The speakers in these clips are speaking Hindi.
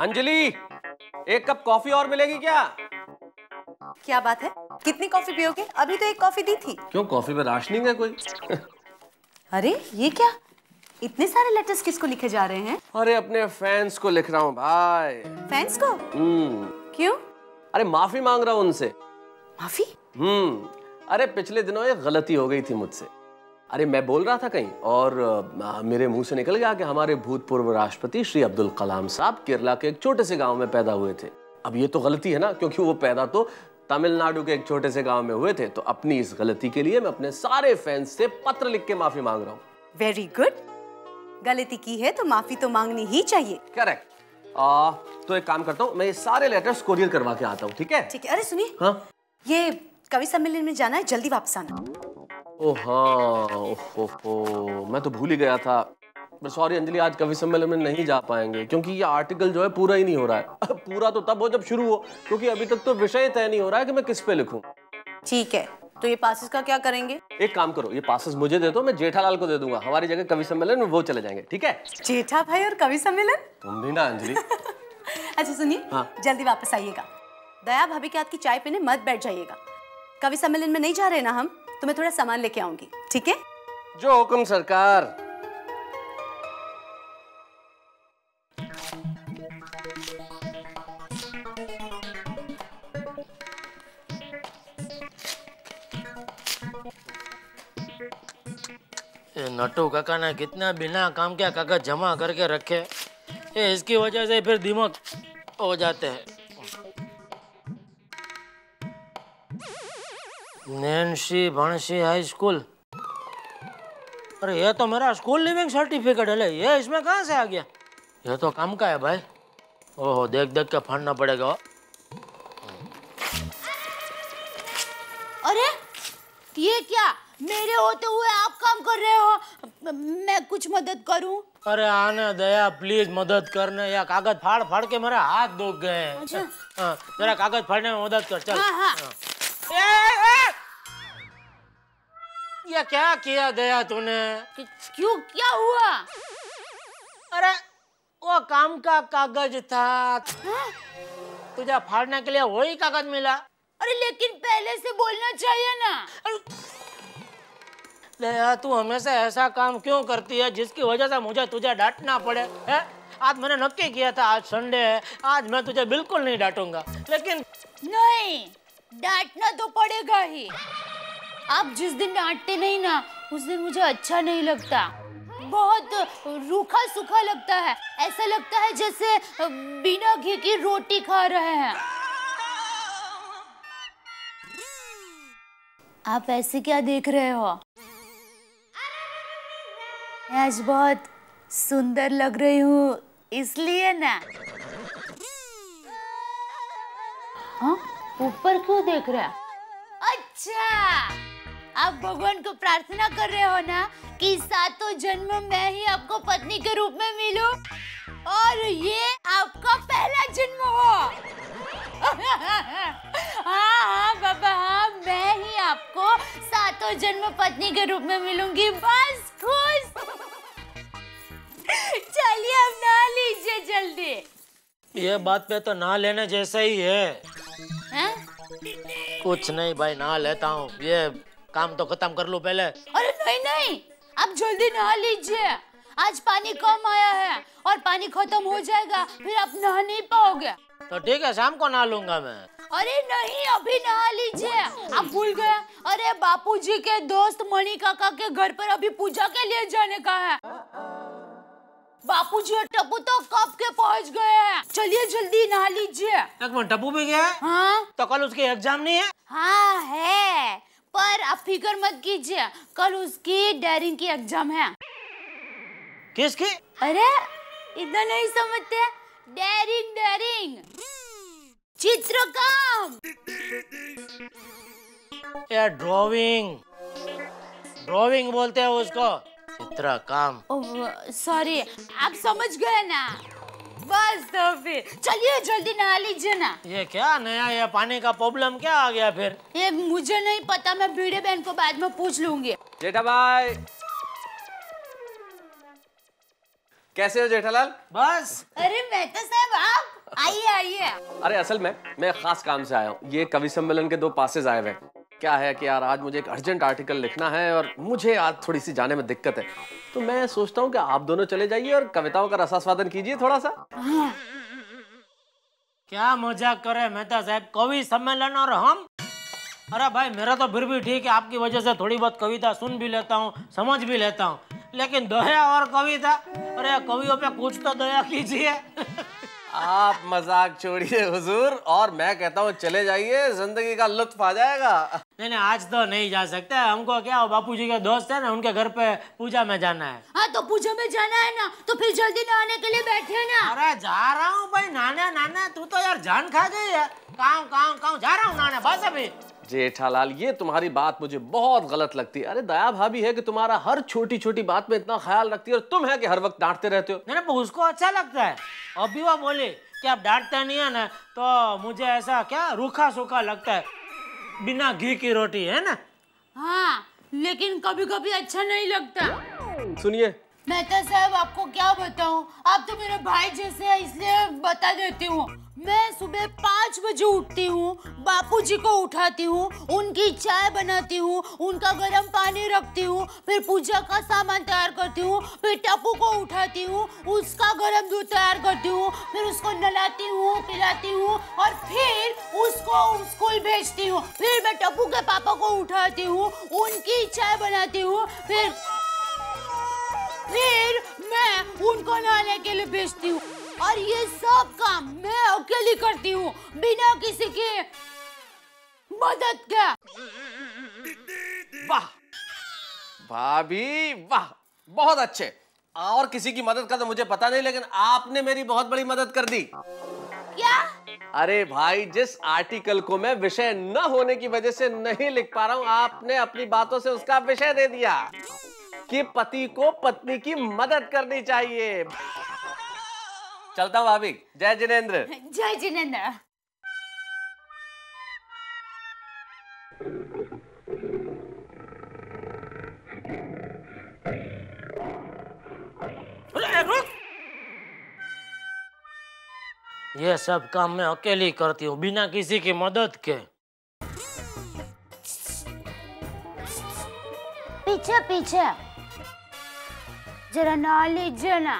अंजलि, एक कप कॉफी और मिलेगी क्या? क्या बात है, कितनी कॉफी पियोगे? अभी तो एक कॉफी दी थी। क्यों, कॉफी में राशनिंग है कोई? अरे ये क्या, इतने सारे लेटर्स किसको लिखे जा रहे हैं? अरे अपने फैंस को लिख रहा हूँ भाई। फैंस को? क्यों? अरे माफी मांग रहा हूँ उनसे। माफी? अरे पिछले दिनों एक गलती हो गई थी मुझसे। अरे मैं बोल रहा था कहीं और मेरे मुंह से निकल गया कि हमारे भूतपूर्व राष्ट्रपति श्री अब्दुल कलाम साहब केरला के एक छोटे से गांव में पैदा हुए थे। अब ये तो गलती है ना, क्योंकि वो पैदा तो तमिलनाडु के एक छोटे से गांव में हुए थे। तो अपनी इस गलती के लिए मैं अपने सारे फैंस से पत्र लिख के माफी मांग रहा हूँ। Very good. गलती की है तो माफी तो मांगनी ही चाहिए। करेक्ट। तो एक काम करता हूँ, मैं ये सारे लेटर्स कोरियर करवा के आता हूँ। ठीक है? ठीक है। अरे सुनिए, हाँ? ये कवि सम्मेलन में जाना है, जल्दी वापस आना। ओह हाँ, मैं तो भूल ही गया था। सॉरी अंजलि, आज कवि सम्मेलन में नहीं जा पाएंगे क्योंकि ये आर्टिकल जो है पूरा ही नहीं हो रहा है। पूरा तो तब हो जब शुरू हो, क्योंकि अभी तक तो विषय तय नहीं हो रहा है कि मैं किस पे लिखूं। ठीक है, तो ये पासेस का क्या करेंगे? एक काम करो, ये पासेस मुझे दे दो, मैं जेठालाल को दे दूंगा। हमारी जगह कवि सम्मेलन में वो चले जाएंगे। ठीक है? जेठा भाई और कवि सम्मेलन? तुम भी ना अंजलि। अच्छा सुनिए, हाँ? जल्दी वापस आइएगा। दया भाभी के हाथ की चाय पीने मत बैठ जाइएगा। कवि सम्मेलन में नहीं जा रहे ना हम, तो मैं थोड़ा सामान लेके आऊंगी। ठीक है? जो हुक्म सरकार। नट्टू काका ने कितना बिना काम के कागज जमा करके रखे, ये इसकी वजह से फिर दिमाग हो जाते हैं। नैन्सी भणसी हाई स्कूल, अरे ये तो मेरा स्कूल लिविंग सर्टिफिकेट है, ये इसमें कहाँ से आ गया? ये तो काम का है भाई। ओहो, देख देख के फाड़ना पड़ेगा। अरे ये क्या, मेरे होते हुए आप काम कर रहे हो? मैं कुछ मदद करूं? अरे आने दया प्लीज मदद करने, या कागज फाड़ फाड़ के मेरे हाथ दुख गए। अच्छा। हाँ, जरा कागज फाड़ने में मदद कर। चल। हाँ, हाँ। ये क्या किया दया तूने? क्यों, क्या हुआ? अरे वो काम का कागज था। हाँ? तुझे फाड़ने के लिए वही कागज मिला। अरे लेकिन पहले से बोलना चाहिए ना। दया तू हमेशा ऐसा काम क्यों करती है जिसकी वजह से मुझे तुझे डांटना पड़े? है? आज मैंने नक्की किया था, आज संडे है, आज मैं तुझे बिल्कुल नहीं डांटूंगा। लेकिन नहीं, डांटना तो पड़ेगा ही। आप जिस दिन डांटते नहीं ना, उस दिन मुझे अच्छा नहीं लगता। बहुत रूखा सूखा लगता है, ऐसा लगता है जैसे बिना घी की रोटी खा रहे हैं। आप ऐसे क्या देख रहे हो? आज बहुत सुंदर लग रही हूँ इसलिए ना। हाँ, ऊपर क्यों देख रहे हैं? अच्छा, आप भगवान को प्रार्थना कर रहे हो ना कि सातों जन्म में ही आपको पत्नी के रूप में मिलूं और ये आपका पहला जन्म हो। हाँ हाँ बाबा, हाँ, मैं ही आपको सातों जन्म पत्नी के रूप में मिलूंगी। बस खुश। चलिए अब नहा लीजिए जल्दी। ये बात पे तो नहा लेने जैसा ही है। हैं? कुछ नहीं भाई, नहा लेता हूँ, ये काम तो खत्म कर लूं पहले। अरे नहीं नहीं, आप जल्दी नहा लीजिए। आज पानी कम आया है और पानी खत्म हो जाएगा, फिर आप नहा नहीं पाओगे। तो ठीक है, शाम को नहा लूंगा मैं। अरे नहीं, अभी नहा लीजिए। आप भूल गए? अरे बापूजी के दोस्त मणि काका के घर पर अभी पूजा के लिए जाने का है। बापूजी और टप्पू तो कब के पहुंच गए हैं। चलिए जल्दी नहा लीजिए। एक मिनट, टप्पू भी गया है? हाँ तो कल उसकी एग्जाम नहीं है? हाँ है, पर आप फिक्र मत कीजिए, कल उसकी डेयरिंग की एग्जाम है। किसकी? अरे इतना नहीं समझते? डेयरिंग डेयरिंग, चित्रकाम। या ड्राइंग, ड्राइंग बोलते हैं उसको, चित्रकाम। सॉरी, आप समझ गए ना। बस तो फिर चलिए जल्दी नहा लीजिए ना। ये क्या नया, ये पानी का प्रॉब्लम क्या आ गया फिर? ये मुझे नहीं पता, मैं भिड़े बहन को बाद में पूछ लूंगी। जेठा भाई, कैसे हो जेठालाल? बस। अरे मेहता साहब आप आइए आइए। अरे असल में मैं खास काम से आया हूँ। ये कवि सम्मेलन के 2 पासेज आए हुए। क्या है कि यार आज मुझे एक अर्जेंट आर्टिकल लिखना है और मुझे आज थोड़ी सी जाने में दिक्कत है, तो मैं सोचता हूँ कि आप दोनों चले जाइए और कविताओं का रसास्वादन कीजिए थोड़ा सा। क्या मजाक करे मेहता साहब, कवि सम्मेलन और हम? अरे भाई मेरा तो फिर भी ठीक है, आपकी वजह से थोड़ी बहुत कविता सुन भी लेता हूँ, समझ भी लेता हूँ, लेकिन दया और कविता, अरे कवियों पे कुछ तो दया कीजिए। आप मजाक छोड़िए हुजूर, और मैं कहता हूँ चले जाइए, जिंदगी का लुत्फ आ जाएगा। नहीं आज तो नहीं जा सकते, हमको क्या बापूजी के दोस्त है ना, उनके घर पे पूजा में जाना है। हाँ तो पूजा में जाना है ना, तो फिर जल्दी नहाने के लिए बैठे ना। अरे जा रहा हूँ भाई नहाने, तू तो यार जान खा गई है। कहाँ जा रहा हूँ नहाने, बस अभी। जेठालाल ये तुम्हारी बात मुझे बहुत गलत लगती है। अरे दया भाभी है कि तुम्हारा हर छोटी छोटी बात में इतना ख्याल रखती है, और तुम है कि हर वक्त डांटते रहते हो। नहीं उसको अच्छा लगता है। अभी वो बोली कि आप डांटते नहीं है ना, तो मुझे ऐसा क्या रूखा सूखा लगता है, बिना घी की रोटी, है ना। हाँ लेकिन कभी कभी अच्छा नहीं लगता। सुनिए मेहता साहब आपको क्या बताऊं, आप तो मेरे भाई जैसे हैं, इसलिए बता देती हूँ। मैं सुबह 5 बजे उठती हूँ, बापूजी को उठाती हूँ, उनकी चाय बनाती हूँ, उनका गर्म पानी रखती हूँ, फिर पूजा का सामान तैयार करती हूँ, फिर टप्पू को उठाती हूँ, उसका गर्म दूध तैयार करती हूँ, फिर उसको नहलाती हूँ, पिलाती हूँ, और फिर उसको स्कूल भेजती हूँ। फिर मैं टप्पू के पापा को उठाती हूँ, उनकी चाय बनाती हूँ, फिर मैं उनको नहाने के लिए भेजती हूँ, और ये सब काम मैं अकेली करती हूँ, बिना किसी की मदद के। वाह भाभी वाह, बहुत अच्छे। और किसी की मदद का तो मुझे पता नहीं, लेकिन आपने मेरी बहुत बड़ी मदद कर दी। क्या? अरे भाई जिस आर्टिकल को मैं विषय न होने की वजह से नहीं लिख पा रहा हूँ, आपने अपनी बातों से उसका विषय दे दिया कि पति को पत्नी की मदद करनी चाहिए। चलता हूँ भाभी। जय जिनेंद्र। जय जिनेंद्र। ये सब काम मैं अकेली करती हूँ, बिना किसी की मदद के। पीछे पीछे जरा नहा लीजिए ना।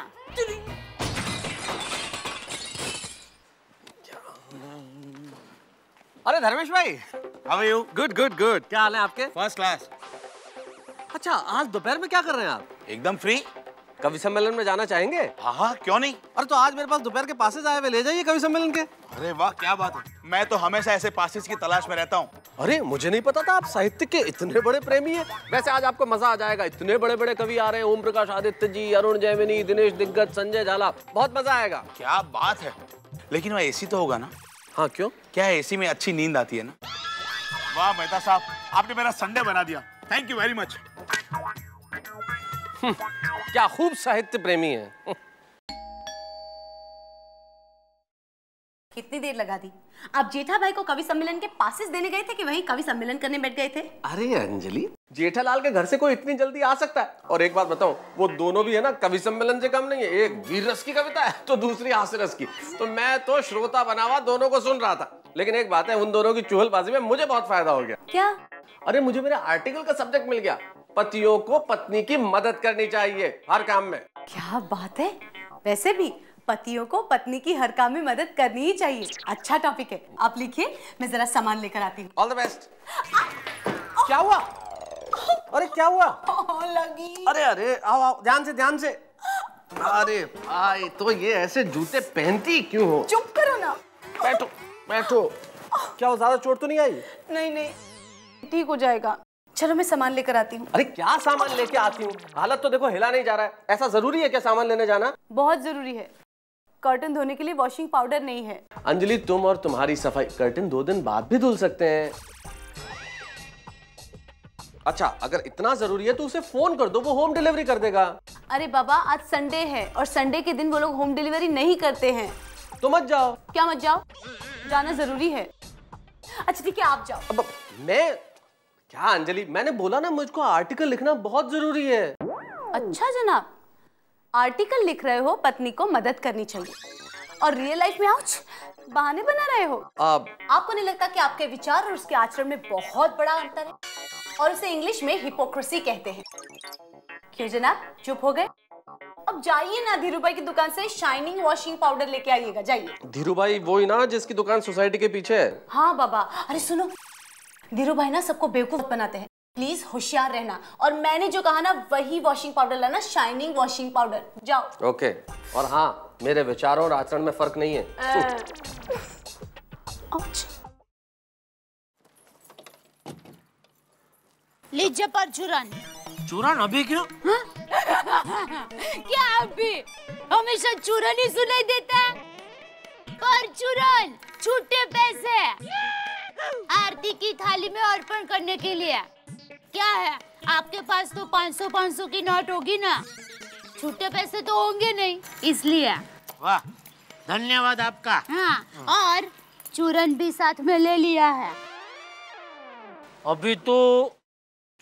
अरे धर्मेश भाई, how are you? Good good good. क्या हाल है आपके? First class. अच्छा आज दोपहर में क्या कर रहे हैं आप? एकदम फ्री। कवि सम्मेलन में जाना चाहेंगे? हाँ क्यों नहीं। अरे तो आज मेरे पास दोपहर के पासेज आए हुए, ले जाइए कवि सम्मेलन के। अरे वाह क्या बात है, मैं तो हमेशा ऐसे पासेज की तलाश में रहता हूँ। अरे मुझे नहीं पता था आप साहित्य के इतने बड़े प्रेमी हैं। वैसे आज आपको मजा आ जाएगा, इतने बड़े बड़े कवि आ रहे हैं, ओम प्रकाश आदित्य जी, अरुण जैमिनी, दिनेश दिग्गज, संजय झाला, बहुत मजा आएगा। क्या बात है, लेकिन वह एसी तो होगा ना? हाँ क्यों? क्या एसी में अच्छी नींद आती है ना? वाह मेहता साहब, आपने मेरा संडे बना दिया, थैंक यू वेरी मच। क्या खूब साहित्य प्रेमी है। कितनी देर लगा दी? आप जेठा भाई को कवि सम्मेलन के पासेस देने गए थे कि वहीं कवि सम्मेलन करने बैठ गए थे? अरे अंजलि, जेठालाल के घर से कोई इतनी जल्दी आ सकता है? और एक बात बताऊं, वो दोनों भी है ना कवि सम्मेलन से कम नहीं है। एक वीर रस की कविता है तो दूसरी हास्य रस की। तो मैं तो श्रोता बना हुआ दोनों को सुन रहा था, लेकिन एक बात है, उन दोनों की चुहलबाजी में मुझे बहुत फायदा हो गया। क्या? अरे मुझे मेरे आर्टिकल का सब्जेक्ट मिल गया, पतियों को पत्नी की मदद करनी चाहिए हर काम में। क्या बात है, वैसे भी पतियों को पत्नी की हर काम में मदद करनी ही चाहिए। अच्छा टॉपिक है, आप लिखिए, मैं जरा सामान लेकर आती हूँ। All the best. क्या हुआ? अरे क्या हुआ? लगी। अरे अरे आओ आओ, ध्यान से ध्यान से। अरे भाई, तो ये ऐसे जूते पहनती क्यों हो? चुप करो ना। बैठो बैठो। क्या हो, ज्यादा चोट तो नहीं आई? नहीं नहीं, ठीक हो जाएगा। चलो मैं सामान लेकर आती हूँ। अरे क्या सामान लेके आती हूँ? हालत तो देखो, हिला नहीं जा रहा है। ऐसा जरूरी है क्या सामान लेने जाना? बहुत जरूरी है, कर्टन धोने के लिए वॉशिंग पाउडर नहीं है। अंजलि, तुम और तुम्हारी सफाई, कर्टन 2 दिन बाद भी धुल सकते हैं। अच्छा, अगर इतना जरूरी है तो उसे फोन कर दो, वो होम डिलीवरी कर देगा। अरे बाबा, आज संडे है और संडे के दिन वो लोग होम डिलीवरी नहीं करते हैं। तो मत जाओ। क्या मत जाओ? जाना जरूरी है। अच्छा ठीक है, आप जाओ। अब मैं क्या अंजलि, मैंने बोला ना मुझको आर्टिकल लिखना बहुत जरूरी है। अच्छा जनाब, आर्टिकल लिख रहे हो पत्नी को मदद करनी चाहिए, और रियल लाइफ में बहाने बना रहे हो। आपको नहीं लगता कि आपके विचार और उसके आचरण में बहुत बड़ा अंतर है, और उसे इंग्लिश में हिपोक्रेसी कहते हैं। क्यों जनाब, चुप हो गए? अब जाइए ना धीरूभाई की दुकान से शाइनिंग वॉशिंग पाउडर लेके आइएगा, जाइए। धीरूभाई वही ना जिसकी दुकान सोसाइटी के पीछे है? हाँ बाबा। अरे सुनो, धीरूभाई ना सबको बेवकूफ बनाते हैं, प्लीज होशियार रहना, और मैंने जो कहा ना वही वॉशिंग पाउडर लाना, शाइनिंग वॉशिंग पाउडर। जाओ। ओके। और हाँ, मेरे विचारों और आचरण में फर्क नहीं है। लीजिए परचूरन। चूरन अभी क्यों? क्या अभी? हमेशा चूरन ही सुनाई देता है। परचूरन, छूटे पैसे आरती की थाली में अर्पण करने के लिए। क्या है, आपके पास तो 500 की नोट होगी ना, छूटे पैसे तो होंगे नहीं, इसलिए। वाह, धन्यवाद आपका। हाँ, और चूरन भी साथ में ले लिया है। अभी तो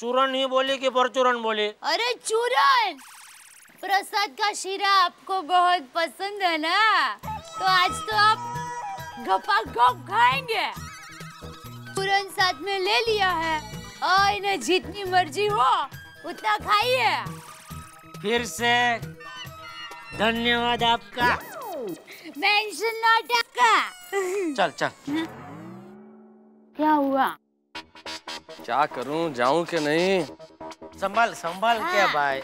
चूरन ही बोली कि परचूरन बोली? अरे चूरन, प्रसाद का शीरा आपको बहुत पसंद है ना, तो आज तो आप गपागप खाएंगे। चूरन साथ में ले लिया है, और इन्हें जितनी मर्जी हो उतना खाइए। फिर से धन्यवाद आपका। मेंशन नॉट आपका। चल चल। क्या हुआ? क्या करूं, जाऊं कि नहीं? संभाल संभाल के भाई।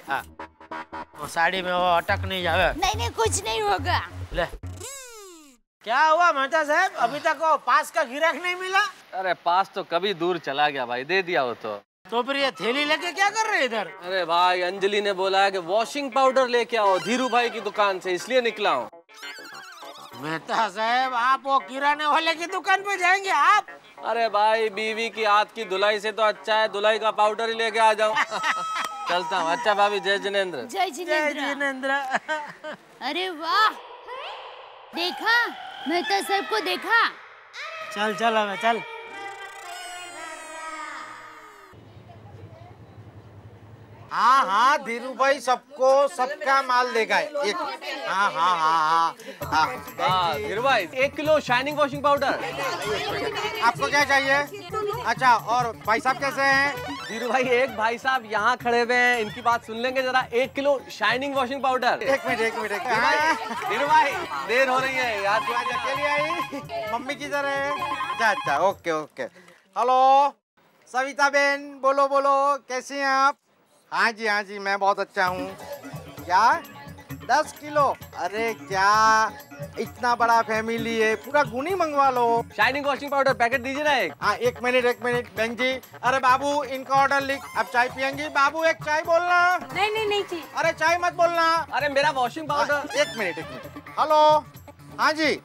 वो साड़ी में वो अटक नहीं जावे। नहीं, कुछ नहीं होगा। ले, क्या हुआ मेहता साहब, अभी तक वो पास का गिराक नहीं मिला? अरे पास तो कभी दूर चला गया भाई, दे दिया वो तो फिर ये थैली लेके क्या कर रहे इधर? अरे भाई, अंजलि ने बोला है कि वॉशिंग पाउडर लेके आओ धीरू भाई की दुकान से, इसलिए निकला हूँ। मेहता साहब, आप वो किराने वाले की दुकान पे जाएंगे आप? अरे भाई, बीवी की हाथ की धुलाई से तो अच्छा है धुलाई का पाउडर ही लेके आ जाऊं। चलता हूँ। अच्छा भाभी, जय जिनेंद्र। जय जिनेंद्र। अरे वाह, देखा मेहता साहब को, देखा? चल चल हमें चल। हाँ हाँ धीरू भाई, सबको सबका माल देगा एक। हाँ हाँ हाँ हाँ हाँ धीरू भाई, 1 किलो शाइनिंग वॉशिंग पाउडर। आपको क्या चाहिए? अच्छा, और भाई साहब कैसे हैं? धीरू भाई, एक भाई साहब यहाँ खड़े हुए हैं, इनकी बात सुन लेंगे जरा। 1 किलो शाइनिंग वॉशिंग पाउडर। एक मिनट। धीरू भाई, देर हो रही है यार। आज अकेली आई? मम्मी किधर है? अच्छा, ओके। हेलो सविता बेन, बोलो कैसी हैं आप? हाँ जी, मैं बहुत अच्छा हूँ। क्या 10 किलो? अरे क्या इतना बड़ा फैमिली है, पूरा गुनी मंगवा लो। शाइनिंग वॉशिंग पाउडर पैकेट दीजिए ना एक। हाँ, एक मिनट बहन जी। अरे बाबू, इनका ऑर्डर लिख। अब चाय पियेंगी? बाबू एक चाय बोलना। नहीं चाहिए। अरे चाय मत बोलना। अरे मेरा वॉशिंग पाउडर। एक मिनट। हेलो, हाँ जी।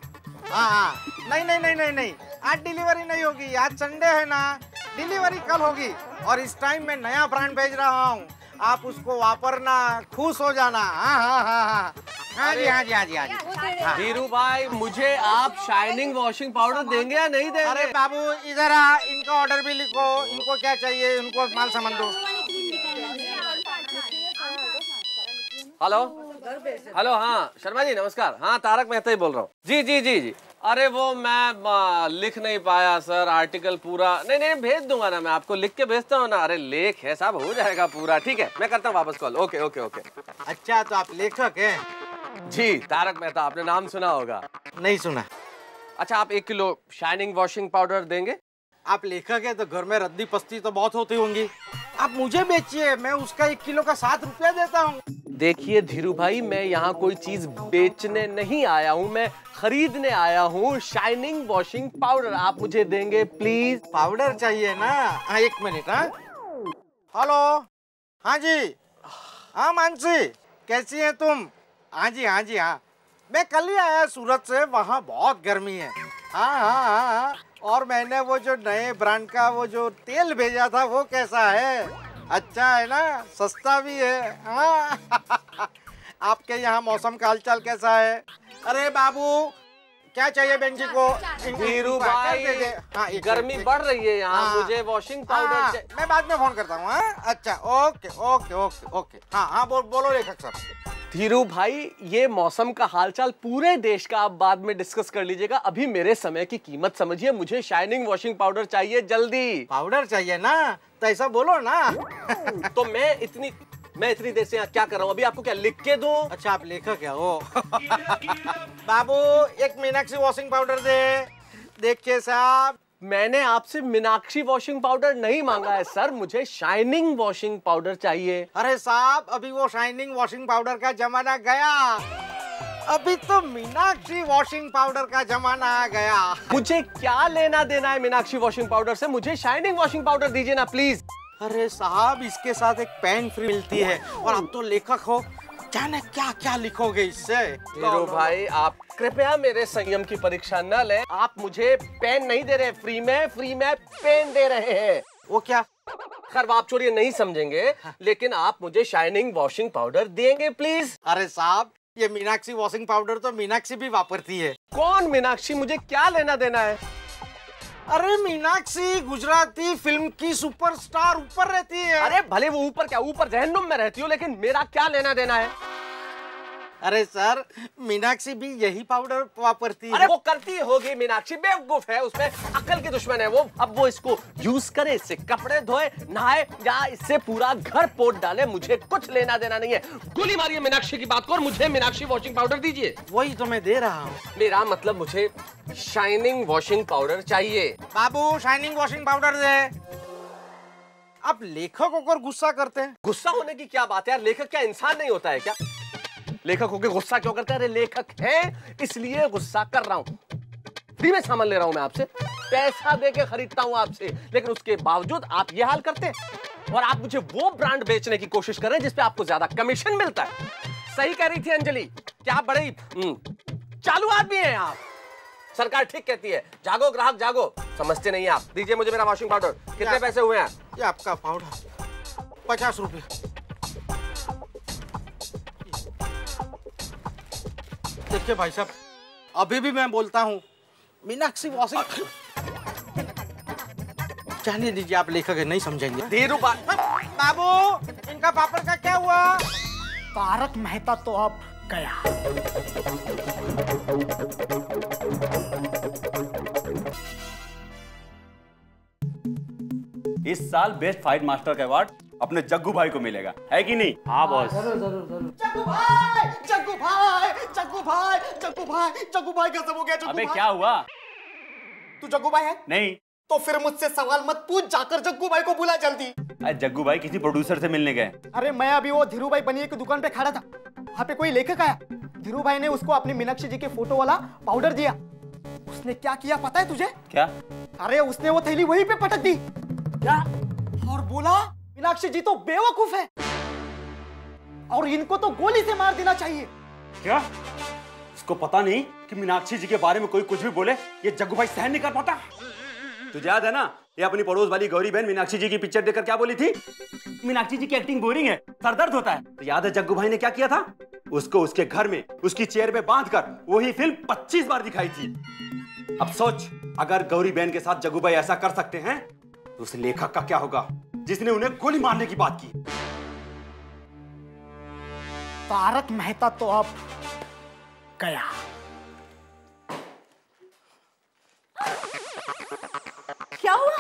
हाँ, नहीं, आज डिलीवरी नहीं होगी, आज संडे है ना, डिलीवरी कल होगी। और इस टाइम मैं नया ब्रांड भेज रहा हूँ, आप उसको वापरना, खुश हो जाना। हाँ जी। धीरू भाई, मुझे आप शाइनिंग वॉशिंग पाउडर देंगे या नहीं देंगे? अरे बाबू इधर आ, इनका ऑर्डर भी लिखो। इनको क्या चाहिए, उनको माल सामान दो। हेलो, हाँ शर्मा जी नमस्कार। हाँ, तारक मेहता ही बोल रहा हूँ। जी। अरे वो मैं लिख नहीं पाया सर, आर्टिकल पूरा। नहीं, भेज दूंगा ना, मैं आपको लिख के भेजता हूँ ना। अरे लेख है साहब, हो जाएगा पूरा। ठीक है, मैं करता हूँ वापस कॉल। ओके। अच्छा, तो आप लेखक हैं? जी, तारक मेहता आपने नाम सुना होगा। नहीं सुना। अच्छा, आप 1 किलो शाइनिंग वॉशिंग पाउडर देंगे? आप लेखक है तो घर में रद्दी पस्ती तो बहुत होती होंगी, आप मुझे बेचिए, मैं उसका 1 किलो का 7 रुपया देता हूँ। देखिए धीरू भाई, मैं यहाँ कोई चीज बेचने नहीं आया हूँ, मैं खरीदने आया हूँ शाइनिंग वॉशिंग पाउडर। आप मुझे देंगे प्लीज? पाउडर चाहिए ना? हाँ, 1 मिनट। हाँ, हेलो, हाँ जी। हाँ मानसी, कैसी है तुम? हाँ जी। मैं कल ही आया सूरत से, वहाँ बहुत गर्मी है। हाँ। और मैंने वो जो नए ब्रांड का वो जो तेल भेजा था, वो कैसा है? अच्छा है ना, सस्ता भी है। हाँ। आपके यहाँ मौसम का हालचाल कैसा है? अरे बाबू, क्या चाहिए बहन जी को? धीरू भाई, हाँ, गर्मी बढ़ रही है यहाँ, मुझे वॉशिंग पाउडर चाहिए। मैं बाद में फोन करता हूँ। अच्छा, ओके ओके ओके ओके। हाँ हाँ, बोलो लेखक साहब। धीरू भाई, ये मौसम का हालचाल पूरे देश का आप बाद में डिस्कस कर लीजिएगा, अभी मेरे समय की कीमत समझिए। मुझे शाइनिंग वॉशिंग पाउडर चाहिए जल्दी। पाउडर चाहिए ना, तो ऐसा बोलो ना। तो मैं इतनी देर से यहाँ क्या कर रहा हूँ? अभी आपको क्या लिख के दूं? अच्छा, आप लेखक क्या हो? बाबू, एक मीनाक्षी वॉशिंग पाउडर दे। देखिए साहब, मैंने आपसे मीनाक्षी वॉशिंग पाउडर नहीं मांगा है सर, मुझे शाइनिंग वॉशिंग पाउडर चाहिए। अरे साहब, अभी वो शाइनिंग वॉशिंग पाउडर का जमाना गया, अभी तो मीनाक्षी वॉशिंग पाउडर का जमाना आ गया। मुझे क्या लेना देना है मीनाक्षी वॉशिंग पाउडर से? मुझे शाइनिंग वॉशिंग पाउडर दीजिए ना प्लीज। अरे साहब, इसके साथ एक पेन फ्री मिलती है, और आप तो लेखक हो, जाने क्या क्या लिखोगे इससे। धीरू भाई, आप कृपया मेरे संयम की परीक्षा न लें। आप मुझे पेन नहीं दे रहे फ्री में पेन दे रहे हैं। वो क्या? खैर, आप चोरी नहीं समझेंगे, लेकिन आप मुझे शाइनिंग वॉशिंग पाउडर देंगे प्लीज। अरे साहब, ये मीनाक्षी वॉशिंग पाउडर तो मीनाक्षी भी वापरती है। कौन मीनाक्षी? मुझे क्या लेना देना है? अरे मीनाक्षी गुजराती फिल्म की सुपरस्टार ऊपर रहती है। अरे भले वो ऊपर क्या, ऊपर जहन्नुम में रहती हो, लेकिन मेरा क्या लेना देना है? अरे सर, मीनाक्षी भी यही पाउडर वापरती है। अरे वो करती होगी, मीनाक्षी बेवकूफ है, उसमें अक्ल की दुश्मन है वो। अब वो इसको यूज करे, इससे कपड़े धोए, नहाए, या इससे पूरा घर पोत डाले, मुझे कुछ लेना देना नहीं है। गोली मारिए मीनाक्षी की बात को और मुझे मीनाक्षी वॉशिंग पाउडर दीजिए। वही तो मैं दे रहा हूँ। मेरा मतलब, मुझे शाइनिंग वॉशिंग पाउडर चाहिए। बाबू, शाइनिंग वॉशिंग पाउडर दे। आप लेखक होकर गुस्सा करते हैं। गुस्सा होने की क्या बात है यार? लेखक क्या इंसान नहीं होता है क्या? लेखक होके गुस्सा क्यों करते हैं? अरे लेखक है इसलिए गुस्सा कर रहा हूं। फ्री में सामान ले रहा हूं मैं आपसे, पैसा देके खरीदता हूं आपसे, लेकिन उसके बावजूद आप ये हाल करते हैं। और आप मुझे वो ब्रांड बेचने की कोशिश कर रहे हैं जिसपे आपको ज्यादा कमीशन मिलता है। सही कह रही थी अंजलि, क्या बड़े चालू आदमी हैं आप। सरकार ठीक कहती है, जागो ग्राहक जागो। समझते नहीं आप। दीजिए मुझे मेरा वॉशिंग पाउडर। कितने पैसे हुए हैं? ये आपका पाउडर 50 रुपए। देखिए भाई साहब, अभी भी मैं बोलता हूँ, मीनाक्षी वॉशिंग। जाने दीजिए, आप लेखक है, नहीं समझेंगे। धीरू बाबू, इनका पापड़ का क्या हुआ? तारक मेहता तो अब गया। इस साल बेस्ट फाइट मास्टर का अवार्ड अपने जग्गू भाई को मिलेगा, है कि नहीं? हाँ बॉस। जग्गू भाई, जग्गू भाई, जग्गू भाई, जग्गू भाई, जग्गू भाई खत्म हो गया। जग्गू अबे भाई, क्या हुआ? तू जग्गू भाई है? नहीं। तो फिर मुझसे सवाल मत पूछ, जाकर जग्गू भाई को बुला जल्दी। अरे जग्गू भाई किसी प्रोड्यूसर से मिलने गए। अरे मैं अभी वो धीरू भाई बनिए की दुकान पे खड़ा था, वहाँ पे कोई लेखक आया। धीरू भाई ने उसको अपनी मीनाक्षी जी के फोटो वाला पाउडर दिया। उसने क्या किया पता है तुझे? क्या? अरे उसने वो थैली वहीं पे पटक दी। क्या? और बोला मीनाक्षी जी तो बेवकूफ है और इनको तो गोली से मार देना चाहिए। क्या? इसको पता नहीं कि मीनाक्षी जी के बारे में कोई कुछ भी बोले ये जग्गू भाई सहन नहीं कर पाता। तुझे याद है ना, ये अपनी पड़ोस वाली गौरी बहन मीनाक्षी जी की पिक्चर देखकर क्या बोली थी? मीनाक्षी जी की एक्टिंग बोरिंग है, सरदर्द होता है। तो याद है जग्गू भाई ने क्या किया था? उसको उसके घर में उसकी चेयर पे बांधकर वही फिल्म 25 बार दिखाई थी। अब सोच, अगर गौरी बहन के साथ जग्गू भाई ऐसा कर सकते हैं तो उस लेखक का क्या होगा जिसने उन्हें गोली मारने की बात की। तारक मेहता तो अब गया। क्या हुआ?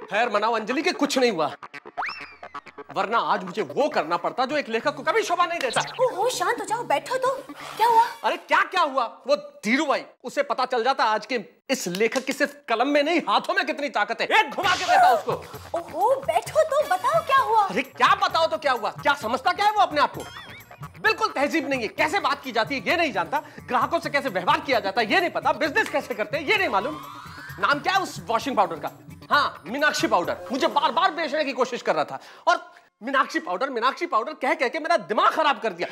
खैर मनाओ अंजलि के कुछ नहीं हुआ, वरना आज मुझे वो करना पड़ता जो एक लेखक को कभी शोभा नहीं देता। ओहो, शांत हो जाओ, बैठो तो। क्या हुआ? अरे क्या क्या हुआ? वो धीरू भाई, उसे पता चल जाता आज के इस लेखक की सिर्फ कलम में नहीं हाथों में कितनी ताकत है, एक घुमा के देता उसको। ओहो, बैठो तो, बताओ क्या हुआ? अरे क्या बताओ तो क्या हुआ? क्या समझता क्या है वो अपने आप को? बिल्कुल तहजीब नहीं है, कैसे बात की जाती है ये नहीं जानता, ग्राहकों से कैसे व्यवहार किया जाता है ये नहीं पता, बिजनेस कैसे करते हैं ये नहीं मालूम। नाम क्या है उस वॉशिंग पाउडर का? हाँ, मीनाक्षी पाउडर। मुझे बार बार बेचने की कोशिश कर रहा था और मीनाक्षी पाउडर कह कह के मेरा दिमाग खराब कर दिया।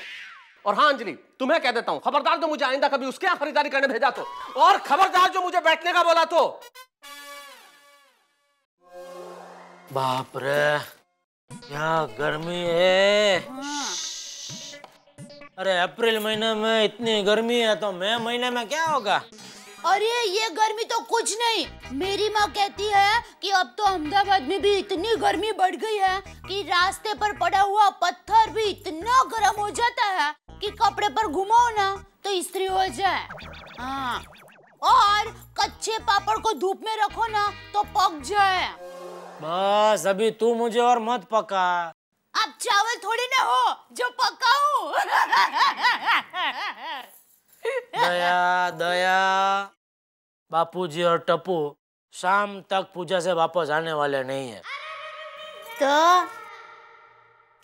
और हाँ अंजलि, तुम्हें कह देता हूं, खबरदार जो मुझे आइंदा कभी उसके यहाँ खरीदारी करने भेजा तो, और खबरदार जो मुझे बैठने का बोला तो। बाप रे, क्या गर्मी है। अरे अप्रैल महीने में इतनी गर्मी है तो मई महीने में क्या होगा? अरे ये गर्मी तो कुछ नहीं। मेरी माँ कहती है कि अब तो अहमदाबाद में भी इतनी गर्मी बढ़ गई है कि रास्ते पर पड़ा हुआ पत्थर भी इतना गर्म हो जाता है कि कपड़े पर घुमाओ ना तो इस्त्री हो जाए। हाँ, और कच्चे पापड़ को धूप में रखो ना तो पक जाए। बस अभी तू मुझे और मत पका। आप चावल थोड़ी ना हो जो पकाऊं। दया दया, बापूजी और टप्पू शाम तक पूजा से वापस आने वाले नहीं है। तो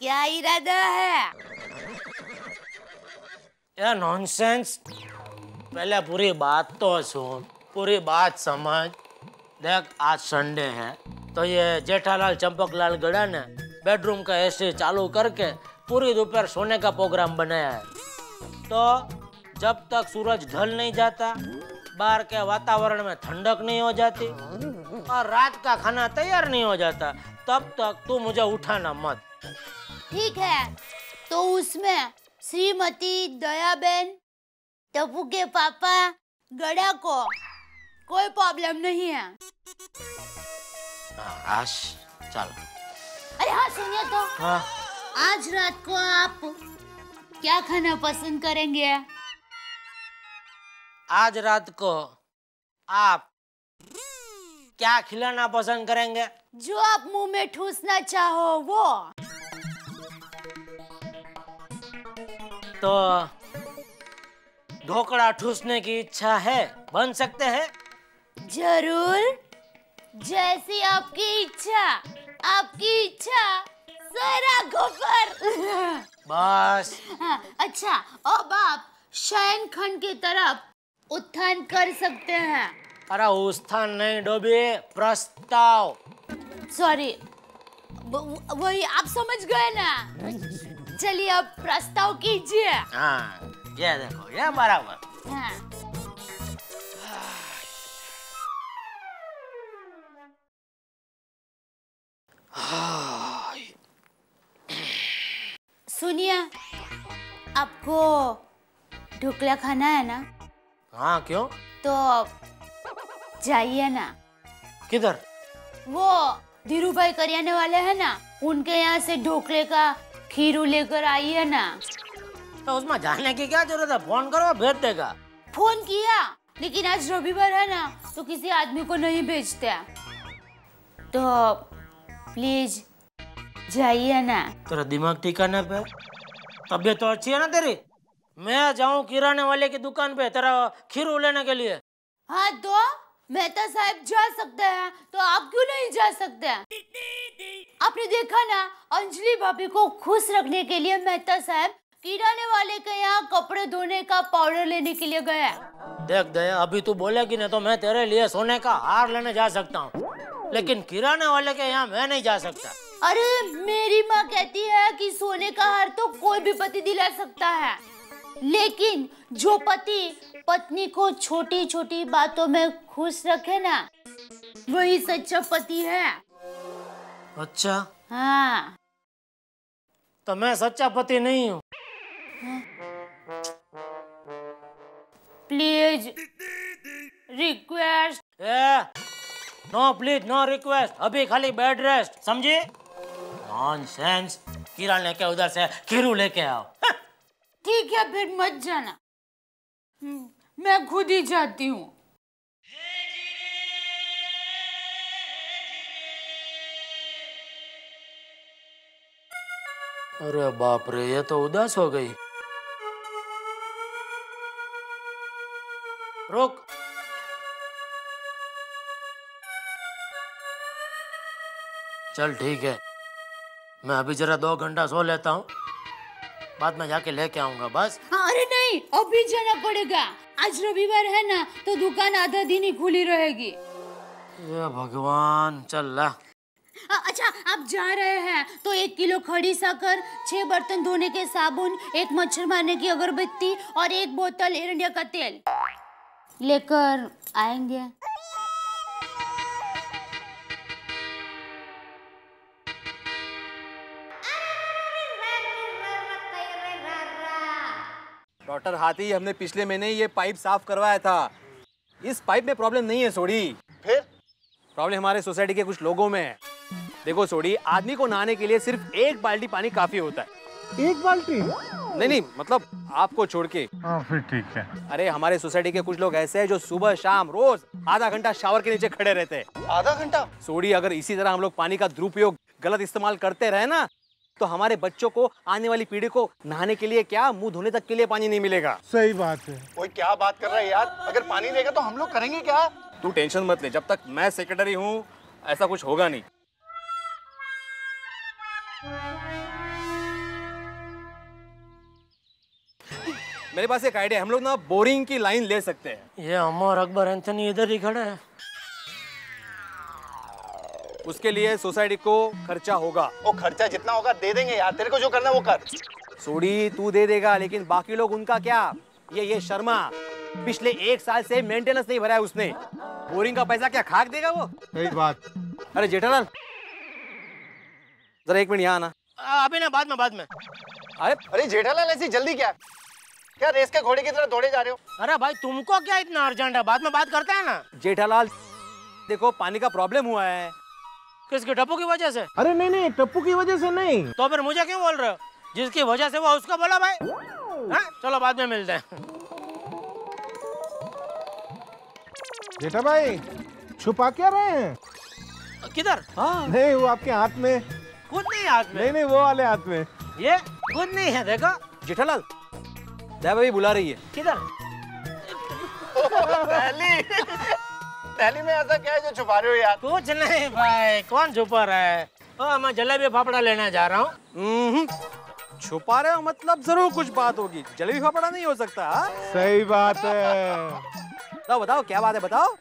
क्या इरादा है? यार नॉनसेंस, पहले पूरी बात तो सुन, पूरी बात समझ। देख आज संडे है तो ये जेठालाल चंपकलाल गड़ा ने बेडरूम का एसी चालू करके पूरी दोपहर सोने का प्रोग्राम बनाया है। तो जब तक सूरज ढल नहीं जाता, बाहर के वातावरण में ठंडक नहीं हो जाती और रात का खाना तैयार नहीं हो जाता, तब तक तू मुझे उठाना मत। ठीक है, तो उसमें श्रीमती दयाबेन, टप्पू के पापा गड़ा को कोई प्रॉब्लम नहीं है। आश चल। अरे हाँ सुनिए तो, हाँ आज रात को आप क्या खाना पसंद करेंगे? आज रात को आप क्या खिलाना पसंद करेंगे? जो आप मुंह में ठूसना चाहो वो। तो ढोकड़ा ठूसने की इच्छा है, बन सकते हैं? जरूर, जैसी आपकी इच्छा। आपकी इच्छा सारा गोबर। बस। हाँ, अच्छा अब आप शयन खंड की तरफ उत्थान कर सकते हैं। अरे उत्थान नहीं डोबी, प्रस्ताव। सॉरी, वही आप समझ गए ना। चलिए अब प्रस्ताव कीजिए। हाँ ये देखो, ये बराबर। हाँ। सुनिए, आपको ढोकला खाना है ना? हाँ क्यों? तो जाइए ना। किधर? वो धीरूभाई करियाने वाले हैं ना, उनके यहाँ से ढोकले का खीरू लेकर आइए ना। तो उसमें जाने की क्या जरूरत है, फोन करो भेज देगा। फोन किया, लेकिन आज रविवार है ना तो किसी आदमी को नहीं भेजते। तो प्लीज जाइए ना। तेरा दिमाग ठिकाने पे? तबीयत तो अच्छी है ना तेरी? मैं जाऊं किराने वाले की दुकान पे तेरा खीरू लेने के लिए? हाँ तो मेहता साहब जा सकते हैं, तो आप क्यों नहीं जा सकते? आपने देखा ना, अंजलि भाभी को खुश रखने के लिए मेहता साहब किराने वाले के यहाँ कपड़े धोने का पाउडर लेने के लिए गए। देख दया, अभी तू बोलेगी ना तो मैं तेरे लिए सोने का हार लेने जा सकता हूँ, लेकिन किराने वाले के यहाँ मैं नहीं जा सकता। अरे मेरी माँ कहती है कि सोने का हार तो कोई भी पति दिला सकता है, लेकिन जो पति पत्नी को छोटी छोटी बातों में खुश रखे ना, वही सच्चा पति है। अच्छा हाँ। तो मैं सच्चा पति नहीं हूँ। Please request. No please no request, अभी खाली बेड रेस्ट, समझी? नॉनसेंस, किराने के उधर से खीरू लेके आओ। ठीक है फिर मत जाना, मैं खुद ही जाती हूँ। अरे बाप रे, ये तो उदास हो गई। रुक, चल ठीक है, मैं अभी जरा 2 घंटा सो लेता हूँ, बाद में जाके लेके आऊंगा बस। अरे नहीं, अभी जाना पड़ेगा, आज रविवार है ना तो दुकान आधा दिन ही खुली रहेगी। ये भगवान, चल ला। अच्छा आप जा रहे हैं तो 1 किलो खड़ी शक्कर, 6 बर्तन धोने के साबुन, 1 मच्छर मारने की अगरबत्ती और 1 बोतल एरंडिया का तेल लेकर आएंगे। डॉक्टर हाथी, हमने पिछले महीने ये पाइप साफ करवाया था। इस पाइप में प्रॉब्लम नहीं है सोडी। फिर प्रॉब्लम हमारे सोसाइटी के कुछ लोगों में है। देखो सोडी, आदमी को नहाने के लिए सिर्फ 1 बाल्टी पानी काफी होता है। 1 बाल्टी? नहीं, मतलब आपको छोड़ के। हाँ फिर ठीक है। अरे हमारे सोसाइटी के कुछ लोग ऐसे हैं जो सुबह शाम रोज आधा घंटा शावर के नीचे खड़े रहते हैं। आधा घंटा? सोडी, अगर इसी तरह हम लोग पानी का दुरुपयोग, गलत इस्तेमाल करते रहे ना, तो हमारे बच्चों को, आने वाली पीढ़ी को नहाने के लिए क्या, मुंह धोने तक के लिए पानी नहीं मिलेगा। सही बात है। कोई क्या बात कर रहा है यार, अगर पानी देगा तो हम लोग करेंगे क्या? तू टेंशन मत ले, जब तक मैं सेक्रेटरी हूँ ऐसा कुछ होगा नहीं। मेरे पास एक आइडिया, हम लोग ना बोरिंग की लाइन ले सकते हैं। ये अमर अकबर एंथनी इधर ही खड़े हैं। उसके लिए सोसाइटी को खर्चा होगा। वो खर्चा जितना होगा दे देंगे यार, तेरे को जो करना है वो कर। सोडी, तू दे देगा, लेकिन बाकी लोग उनका क्या? ये शर्मा पिछले 1 साल से मेंटेनेंस नहीं भरा है उसने। बोरिंग का पैसा क्या खाक देगा वो? सही बात। अरे जेठालाल, जरा 1 मिनट यहाँ आना। अभी ना, बाद में। अरे जेठालाल, ऐसी जल्दी क्या रेस के घोड़े की तरह दौड़े जा रहे हो? अरे भाई, तुमको क्या इतना अर्जेंट है? बाद में बात करते हैं ना। जेठालाल देखो, पानी का प्रॉब्लम हुआ है। किसके? टप्पू की वजह से? अरे नहीं, टप्पू की वजह से नहीं। तो फिर मुझे क्यों बोल रहे हो? जिसकी वजह से वो उसको बोला भाई। हाँ? चलो बाद में मिलते हैं। जेठा भाई, छुपा क्या रहे हैं? किधर? हाँ, नहीं, वो आपके हाथ में। खुद नहीं हाथ में? नहीं, वो वाले हाथ में। ये खुद नहीं है, देखो। जेठालाल, दया भाभी बुला रही है। किधर? पहली में ऐसा क्या है जो छुपा रहे हो यार? कुछ नहीं भाई, कौन छुपा रहा है? मैं जलेबी फाफड़ा लेने जा रहा हूँ। छुपा रहे हो मतलब जरूर कुछ बात होगी। जलेबी फाफड़ा नहीं हो सकता। सही बात है। बताओ क्या बात है, बताओ।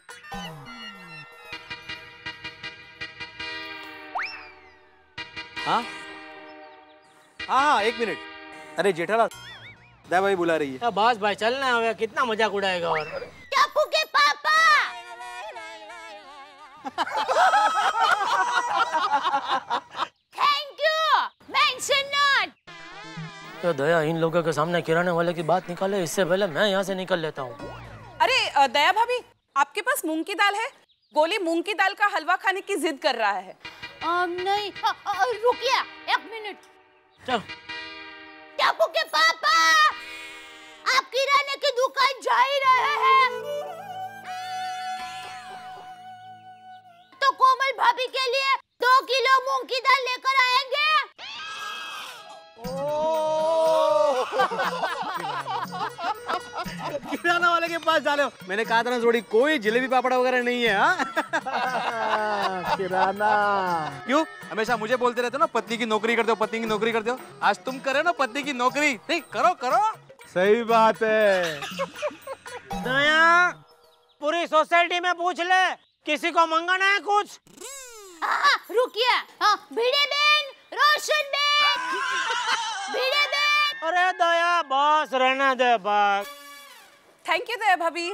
हाँ, 1 मिनट। अरे जेठालाल, दया भाभी बुला रही है। बस भाई, चलना है। कितना मजाक उड़ाएगा और? टप्पू के पापा। Thank you, mention not. तो दया, इन लोगों के सामने किराने वाले की बात निकाले, इससे पहले मैं यहाँ से निकल लेता हूँ। अरे दया भाभी, आपके पास मूंग की दाल है? गोली मूंग की दाल का हलवा खाने की जिद कर रहा है। नहीं, रुकिए 1 मिनट। चल। टप्पू के पापा, आप किराने की दुकान जा ही रहे हैं तो कोमल भाभी के लिए 2 किलो मूंग की दाल लेकर आएंगे। किराना वाले के पास जा रहे हो? मैंने कहा था ना जोड़ी, कोई जलेबी पापड़ा वगैरह नहीं है। हाँ? किराना क्यों हमेशा मुझे बोलते रहते हो ना, पत्नी की नौकरी करते हो, पत्नी की नौकरी करते हो। आज तुम करे ना पत्नी की नौकरी। नहीं, करो। सही बात है। दया, पूरी सोसाइटी में पूछ ले, किसी को मंगाना है कुछ? रुकिए। भिड़े बेन, रोशन बेन, भिड़े बेन। अरे दया, बस रहने दे बस। थैंक यू दया भाभी।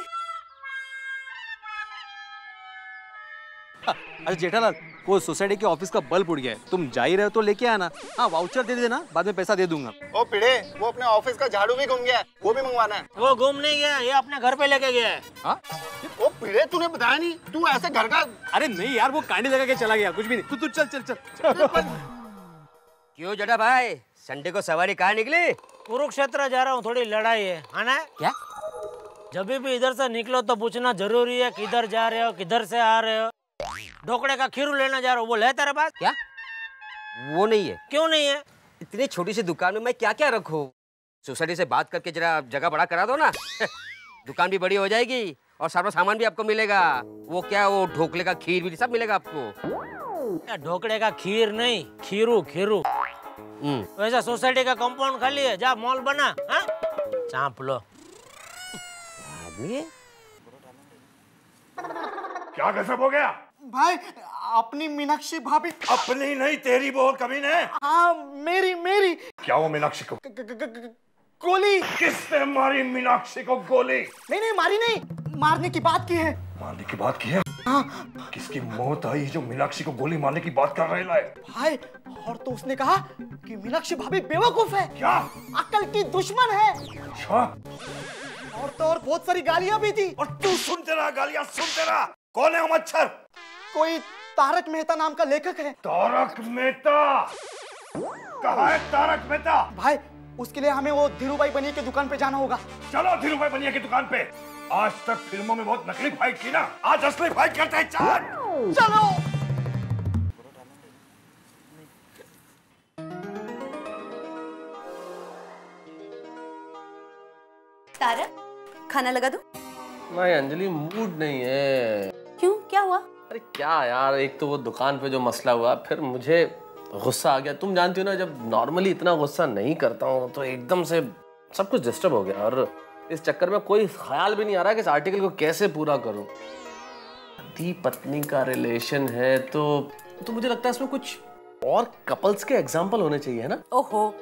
अरे जेठालाल, वो सोसाइटी के ऑफिस का बल्ब उड़ गया है, तुम जा ही रहे हो तो लेके आना। हाँ, वाउचर दे देना, बाद में पैसा दे दूंगा। ओ पिड़े, वो अपने ऑफिस का झाड़ू भी घूम गया है, वो भी मंगवाना है। वो घूम नहीं गया, ये अपने घर पे लेके गया है। हाँ? ओ पिड़े, तूने बताया नहीं, तू ऐसे घर का। अरे नहीं यार, वो कांडी लगा के चला गया, कुछ भी नहीं। तू चल। क्यों जटा भाई, संडे को सवारी कहाँ निकली? कुरुक्षेत्र जा रहा हूँ, थोड़ी लड़ाई है। आना है क्या? जब भी इधर से निकलो तो पूछना जरूरी है, किधर जा रहे हो, किधर से आ रहे हो। ढोकड़े का खीरू लेना जा रहा हूँ, वो ले तेरे पास? क्या वो नहीं है? क्यों नहीं है? इतनी छोटी सी दुकान में मैं क्या क्या रखूं? सोसाइटी से बात करके जरा जगह बड़ा करा दो ना। दुकान भी बड़ी हो जाएगी और सारा सामान भी आपको मिलेगा। वो ढोकले का खीर भी सब मिलेगा आपको। ढोकड़े का खीर नहीं, खीरू। वैसा सोसाइटी का कंपाउंड खाली है, जा मॉल बना। चाप लो। क्या गजब हो गया भाई? अपनी मीनाक्षी भाभी। अपनी नहीं, तेरी बोल कमीने। हाँ, मेरी। क्या वो मीनाक्षी को गोली? किसने मारी मीनाक्षी को गोली? नहीं, मारी नहीं, मारने की बात की है। मारने की बात की है? किसकी मौत आई जो मीनाक्षी को गोली मारने की बात कर रहे है? भाई, और तो उसने कहा कि मीनाक्षी भाभी बेवकूफ है। क्या? अकल की दुश्मन है। अच्छा। और तो और बहुत सारी गालियां भी दी। और तू सुनते रहा, गालियां सुनते रहा। कौन है वो मच्छर? कोई तारक मेहता नाम का लेखक है। तारक मेहता? कहाँ है तारक मेहता? भाई, उसके लिए हमें वो धीरूभाई बनिया की दुकान पे जाना होगा। चलो धीरूभाई बनिया की दुकान पे। आज तक फिल्मों में बहुत नकली फाइट की ना, आज असली फाइट करते हैं। चलो। तारक, खाना लगा दूं? नहीं अंजलि, मूड नहीं है। क्यों, क्या हुआ? अरे क्या यार, एक तो वो दुकान पे जो मसला हुआ, फिर मुझे गुस्सा आ गया। तुम जानती हो ना, जब नॉर्मली इतना गुस्सा नहीं करता हूँ तो एकदम से सब कुछ डिस्टर्ब हो गया, और इस चक्कर में कोई ख्याल भी नहीं आ रहा कि इस आर्टिकल को कैसे पूरा करूं। पति पत्नी का रिलेशन है तो मुझे लगता है इसमें कुछ और कपल्स के एग्जाम्पल होने चाहिए, है ना? ओहो,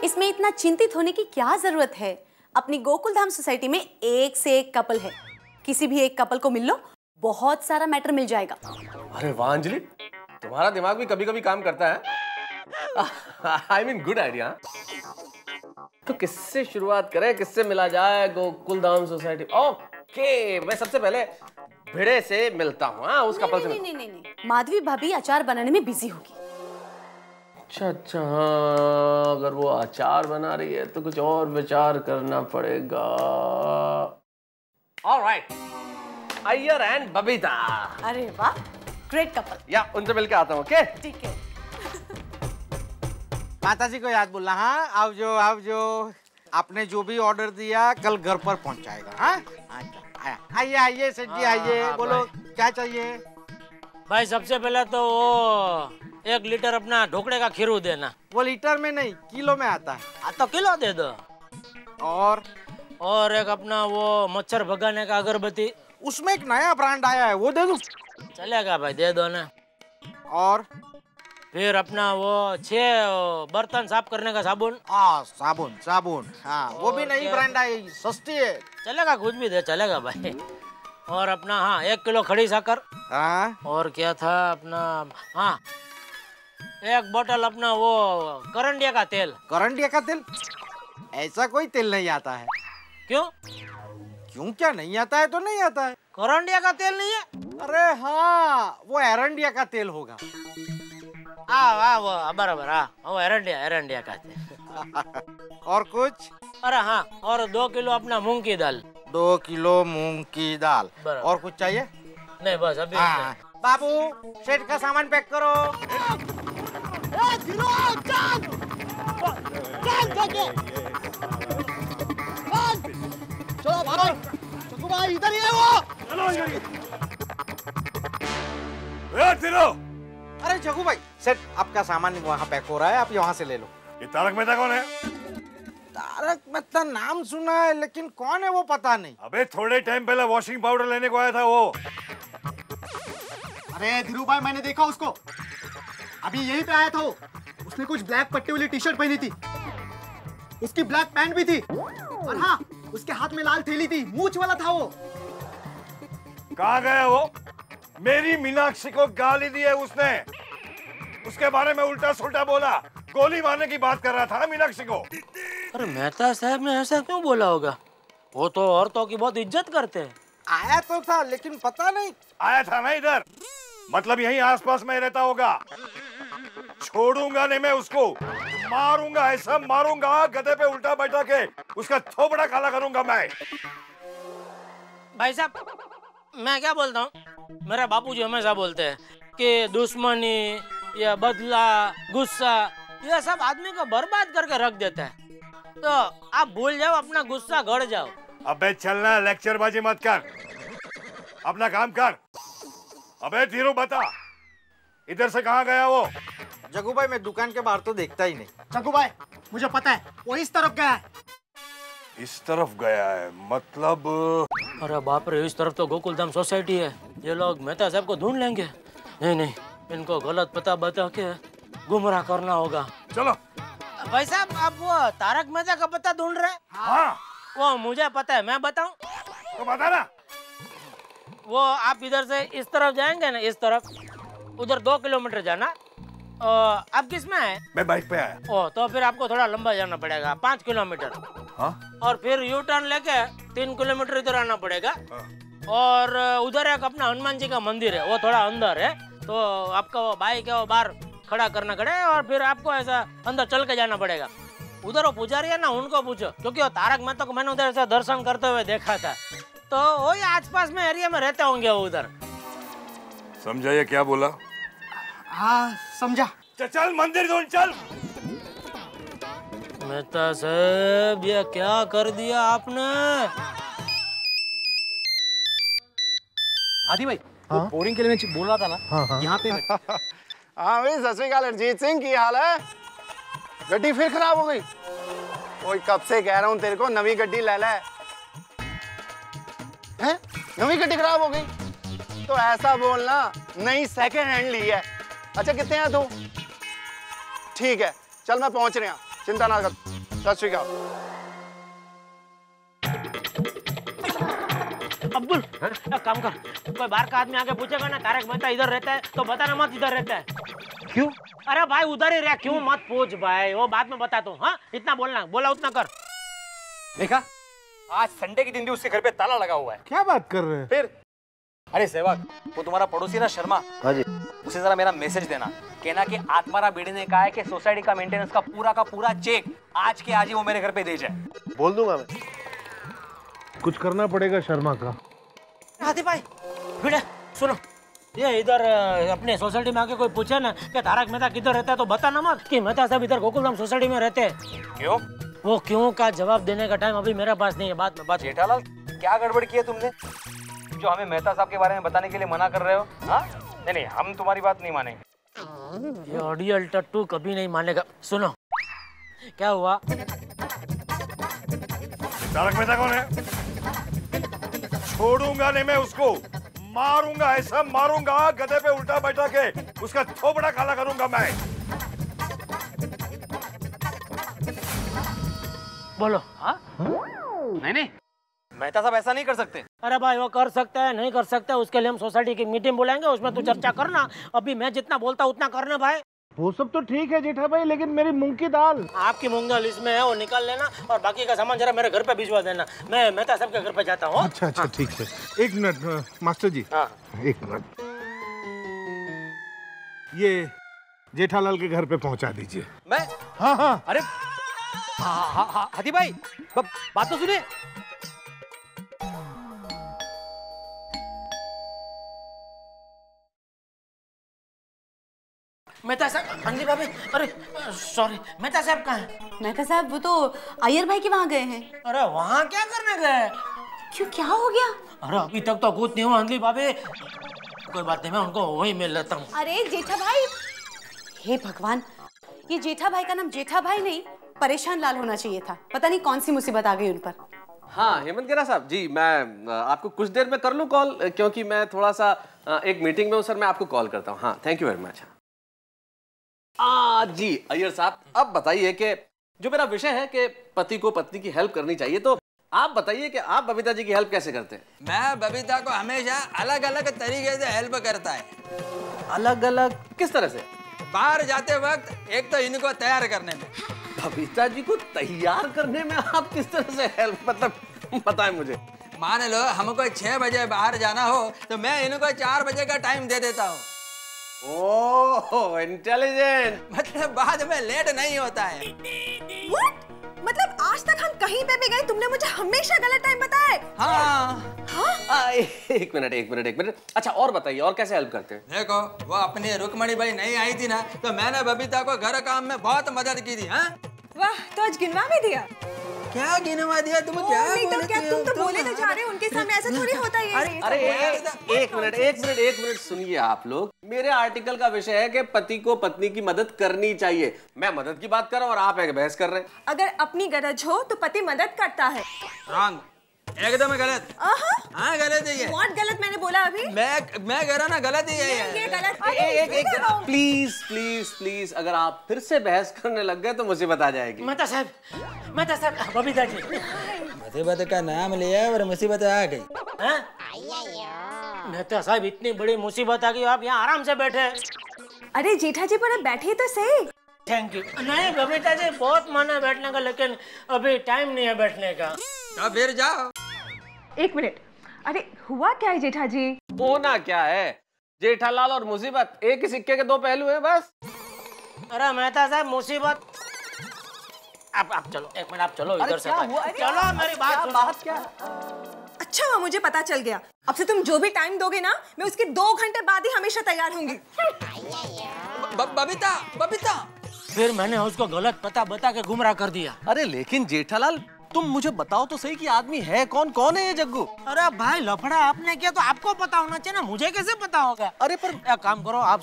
इसमें इतना चिंतित होने की क्या जरूरत है? अपनी गोकुलधाम सोसाइटी में एक से एक कपल है, किसी भी एक कपल को मिल लो, बहुत सारा मैटर मिल जाएगा। अरे वाह अंजलि, तुम्हारा दिमाग भी कभी कभी काम करता है। I mean, good idea. तो किससे शुरुआत करें, किससे मिला जाए? गोकुलधाम सोसाइटी। ओके, मैं सबसे पहले भिड़े से मिलता हूँ। हाँ, उस कपल से। नहीं, माधवी भाभी अचार बनाने में बिजी होगी। अच्छा, हाँ, अगर वो अचार बना रही है तो कुछ और विचार करना पड़ेगा। Alright, Iyer and Babita. अरे वाह, ग्रेट कपल। या उनसे मिलके आता हूँ। ओके, ठीक है। माताजी को याद बोलना। हाँ, आवजो। आपने जो भी ऑर्डर दिया कल घर पर पहुंचाएगा। हाँ, आइए सेठ जी, आइए। बोलो क्या चाहिए? भाई सबसे पहले तो वो 1 लीटर अपना ढोकड़े का खीरू देना। वो लीटर में नहीं, किलो में आता है। तो किलो दे दो। और एक अपना वो मच्छर भगाने का अगरबत्ती। उसमें एक नया ब्रांड आया है, वो दे दूं? चलेगा भाई, दे दो ना। और फिर अपना वो 6 बर्तन साफ करने का साबुन। साबुन। हाँ, वो भी नई ब्रांड आई, सस्ती है। चलेगा, कुछ भी दे, चलेगा भाई। और अपना 1 किलो खड़ी शक्कर। हाँ। और क्या था अपना? 1 बोतल अपना वो करंडिया का तेल। करंडिया का तेल? ऐसा कोई तेल नहीं आता है। क्यों क्या नहीं आता है? तो नहीं आता है। करंडिया का तेल नहीं है? अरे हाँ, वो एरंडिया का तेल होगा। वो बराबर। वो एरंडिया का तेल। और कुछ? अरे हाँ, और 2 किलो अपना मूंग की दाल। 2 किलो मूंग की दाल। और कुछ चाहिए? नहीं, बस अभी। बाबू, सेठ का सामान पैक करो। चलो भागो, चक्कू भाई इधर ही है वो। चलो चलो। अरे जग्गू भाई, सेठ आपका सामान वहाँ पैक हो रहा है, आप यहाँ से ले लो। ये तारक मेहता कौन है? तारक मेहता नाम सुना है, लेकिन कौन है वो पता नहीं। अबे थोड़े टाइम पहले वॉशिंग पाउडर लेने को आया था वो। अरे धीरूभाई, मैंने देखा उसको, अभी यहीं पे आया था वो। उसने कुछ ब्लैक पट्टी वाली टी-शर्ट पहनी थी, उसकी ब्लैक पैंट भी थी, और हाँ, उसके हाथ में लाल थैली थी, मूंछ वाला था वो। कहाँ गया वो? मेरी मीनाक्षी को गाली दी है उसने, उसके बारे में उल्टा सुल्टा बोला, गोली मारने की बात कर रहा था मीनाक्षी को। अरे मेहता साहब ने ऐसा क्यों बोला होगा? वो तो औरतों की बहुत इज्जत करते हैं। आया तो था, लेकिन पता नहीं। आया था ना इधर, मतलब यहीं आसपास में रहता होगा। छोड़ूंगा नहीं मैं उसको, मारूंगा, ऐसा मारूंगा गधे पे उल्टा बैठा के उसका थोबड़ा काला करूंगा मैं। भाई साहब, मैं क्या बोलता हूँ, मेरे बापूजी हमेशा बोलते हैं कि दुश्मनी या बदला, गुस्सा, ये सब आदमी को बर्बाद करके रख देता है। तो आप भूल जाओ, अपना गुस्सा गड़ जाओ। अबे चलना, लेक्चरबाजी मत कर, अपना काम कर। अबे धीरू बता, इधर से कहाँ गया वो? जग्गू भाई, मैं दुकान के बाहर तो देखता ही नहीं। जग्गू भाई, मुझे पता है, वो इस तरफ गया है। इस तरफ गया है मतलब? अरे बाप रे, इस तरफ तो गोकुलधाम सोसाइटी है। ये लोग मेहता साहब को ढूंढ लेंगे। नहीं, इनको गलत पता बता के गुमराह करना होगा। चलो। भाई साहब, आप वो तारक मेहता का पता ढूंढ रहे हैं? हाँ। वो मुझे पता है, मैं बताऊं? तो बता ना। वो आप इधर से इस तरफ जाएंगे ना, इस तरफ, उधर 2 किलोमीटर जाना। आप किस में है? मैं बाइक पे आया। ओ, तो फिर आपको थोड़ा लंबा जाना पड़ेगा, 5 किलोमीटर। हाँ? और फिर यू टर्न लेके 3 किलोमीटर इधर आना पड़ेगा। हाँ? और उधर एक अपना हनुमान जी का मंदिर है, वो थोड़ा अंदर है, तो आपका वो बाइक है वो बाहर खड़ा करना पड़े, और फिर आपको ऐसा अंदर चल के जाना पड़ेगा। उधर वो पुजारी है ना, उनको पूछो, क्योंकि वो तारक मेहता को मैंने उधर से दर्शन करते हुए देखा था, तो वही आसपास में एरिया में रहते होंगे वो उधर। समझा ये क्या बोला? हाँ समझा। चल मंदिर ढूंढ चल। मेहता साहब ये क्या कर दिया आपने? आदि भाई, हाँ? बोरिंग के लिए मैं बोल रहा था ना, हाँ। यहाँ पे हाँ भाई, सत श्री अकाल अरिजीत सिंह, की हाल है? गड्डी फिर खराब हो गई? ओए कब से कह रहा हूँ तेरे को नवी गड्डी ले ले। हैं? नवी गड्डी खराब हो गई? तो ऐसा बोलना, नई सेकंड हैंड ली है। अच्छा कितने हैं तू? ठीक है, चल मैं पहुंच रहा, चिंता ना कर। सत श्री अकाल। अब्दुल, एक काम कर, कोई बाहर का आदमी आके पूछेगा ना तारक मेहता इधर रहता है, तो बताना मत इधर रहता है। क्यों? अरे भाई उधर ही रह, क्यों मत पूछ भाई, वो बाद में बता दूं। हाँ, इतना बोलना, बोला उतना कर। देखा, आज संडे के दिन भी उसके घर पे ताला लगा हुआ है। क्या बात कर रहे हैं? फिर अरे सहवाग, वो तुम्हारा पड़ोसी ना शर्मा, हाँ जी, उसे जरा मेरा मैसेज देना, कहना कि आत्मारा बीड़ी ने कहा है कि सोसाइटी का मेंटेनेंस का पूरा चेक आज के आज ही वो मेरे घर पे दे जाए। बोल दूंगा मैं। कुछ करना पड़ेगा शर्मा का। आदि भाई, भिड़े, सुनो, ये इधर अपने सोसाइटी में आके कोई पूछे ना कि तारक मेहता किधर रहता है, तो बताना मत कि मेहता साहब इधर गोकुलधाम सोसाइटी में रहते हैं। क्यों? वो क्यों का जवाब देने का टाइम अभी मेरे पास नहीं है, बाद में बात। जेठालाल, क्या गड़बड़ की है तुमने जो हमें मेहता साहब के बारे में बताने के लिए मना कर रहे हो? हाँ? नहीं, हम तुम्हारी बात नहीं मानेंगे। ये ऑडियल टट्टू कभी नहीं मानेगा। सुनो, क्या हुआ? तारक मेहता कौन है? छोड़ूंगा नहीं मैं उसको, मारूंगा, ऐसा मारूंगा गधे पे उल्टा बैठा के उसका थोबड़ा काला करूंगा मैं। बोलो। हाँ? नहीं, मेहता साहब ऐसा नहीं कर सकते। अरे भाई वो कर सकते हैं, नहीं कर सकते, उसके लिए हम सोसाइटी की मीटिंग बुलाएंगे, उसमें तू चर्चा करना। अभी मैं जितना बोलता उतना करना भाई। वो सब तो ठीक है जेठा भाई, लेकिन मेरी मूंग की दाल। आपकी मूंग दाल इसमें है, वो निकाल लेना, और बाकी का सामान जरा मेरे घर पे भिजवा देना। मैं मेहता साहब के घर पे जाता हूँ। अच्छा अच्छा, ठीक है। एक मिनट मास्टर जी। हाँ। एक मिनट, ये जेठालाल के घर पे पहुंचा दीजिए। मैं? हाँ हाँ। अरे हाथी भाई, बात तो सुनिए। मेहता साहब, अंजलि भाभी, अरे सॉरी, मेहता साहब कहाँ हैं? मेहता साहब वो तो अय्यर भाई के वहाँ गए हैं। अरे वहाँ क्या करने गए? क्यों, क्या हो गया? अरे अभी तक तो कुछ नहीं हुआ अंजलि भाभी। कोई बात नहीं, मैं उनको वहीं मिल लेता हूँ। अरे जेठा भाई, हे भगवान, ये जेठा भाई का नाम जेठा भाई नहीं परेशान लाल होना चाहिए था। पता नहीं कौन सी मुसीबत आ गई उन पर। हाँ हेमंत गेरा साहब जी, मैं आपको कुछ देर में कर लूँ कॉल, क्योंकि मैं थोड़ा सा एक मीटिंग में हूँ सर। मैं आपको कॉल करता हूँ। हाँ, थैंक यू वेरी मच। जी अय्यर साहब, अब बताइए कि जो मेरा विषय है कि पति को पत्नी की हेल्प करनी चाहिए, तो आप बताइए कि आप बबीता जी की हेल्प कैसे करते हैं? मैं बबीता को हमेशा अलग अलग तरीके से हेल्प करता है। अलग अलग किस तरह से? बाहर जाते वक्त एक तो इनको तैयार करने में। बबीता जी को तैयार करने में आप किस तरह से हेल्प, मतलब बताएं मुझे। मान लो हमको 6 बजे बाहर जाना हो तो मैं इनको 4 बजे का टाइम दे देता हूँ। ओह इंटेलिजेंट, मतलब बाद में लेट नहीं होता है। What? मतलब आज तक हम कहीं पे भी गए तुमने मुझे हमेशा गलत टाइम बताया है? हाँ। हाँ? एक मिनट। अच्छा और बताइए, और कैसे हेल्प करते हैं? देखो, वो अपनी रुक्मणी भाई नहीं आई थी ना, तो मैंने बबीता को घर काम में बहुत मदद की थी। हाँ? वाह, तो आज गिनवा भी दिया? क्या गिनवा दिया? तुम क्या नहीं तो क्या, तुम तो बोले तो जा रहे हो उनके सामने, ऐसा थोड़ी होता है। अरे एक मिनट सुनिए आप लोग। मेरे आर्टिकल का विषय है कि पति को पत्नी की मदद करनी चाहिए। मैं मदद की बात कर रहा हूँ और आप एक बहस कर रहे हैं। अगर अपनी गरज हो तो पति मदद करता है। रॉन्ग, एकदम गलत। हाँ गलत है ये। व्हाट गलत मैंने बोला अभी? मैं कह रहा ना गलत ही है ये गलत। प्लीज अगर आप फिर से बहस करने लग गए तो मुसीबत आ जाएगी। मेहता साहब, बबीता जी। मुसीबत का नाम लिया और मुसीबत आ गई। मेहता साहब इतनी बड़ी मुसीबत आ गई, आप यहाँ आराम से बैठे। अरे जेठा जी पर बैठे तो सही। Thank you. नहीं बबीता जी, बहुत मन है बैठने का, लेकिन अभी टाइम नहीं है बैठने का। तो फिर जाओ। एक मिनट, अरे हुआ क्या है जेठा जी? होना क्या है, जेठालाल और मुसीबत एक ही सिक्के के दो पहलू हैं बस। अरे मेहता साहब मुसीबत, आप चलो, एक मिनट आप चलो इधर से। चलो मेरी बात क्या? अच्छा हुआ मुझे पता चल गया। अब से तुम जो भी टाइम दोगे ना, मैं उसके 2 घंटे बाद ही हमेशा तैयार होंगी। बबीता, बबीता। फिर मैंने उसको गलत पता बता के गुमराह कर दिया। अरे लेकिन जेठालाल, तुम मुझे बताओ तो सही कि आदमी है कौन, कौन है ये जग्गू? अरे भाई लफड़ा आपने किया तो आपको पता होना चाहिए ना, मुझे कैसे पता होगा? अरे पर एक काम करो, आप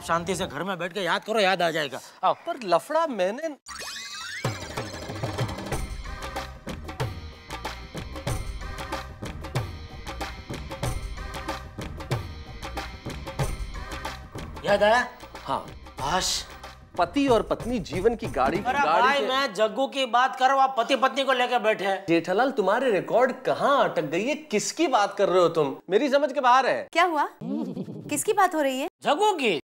शांति से घर में बैठ के याद करो, याद आ जाएगा। आओ। पर लफड़ा मैंने याद आया? हाँ, बस पति और पत्नी जीवन की गाड़ी की अरे गाड़ी भाई मैं जग्गू की बात कर रहा हूँ, आप पति पत्नी को लेकर बैठे हैं। जेठालाल तुम्हारे रिकॉर्ड कहाँ अटक गई है? किसकी बात कर रहे हो तुम? मेरी समझ के बाहर है। क्या हुआ? किसकी बात हो रही है? जग्गू की।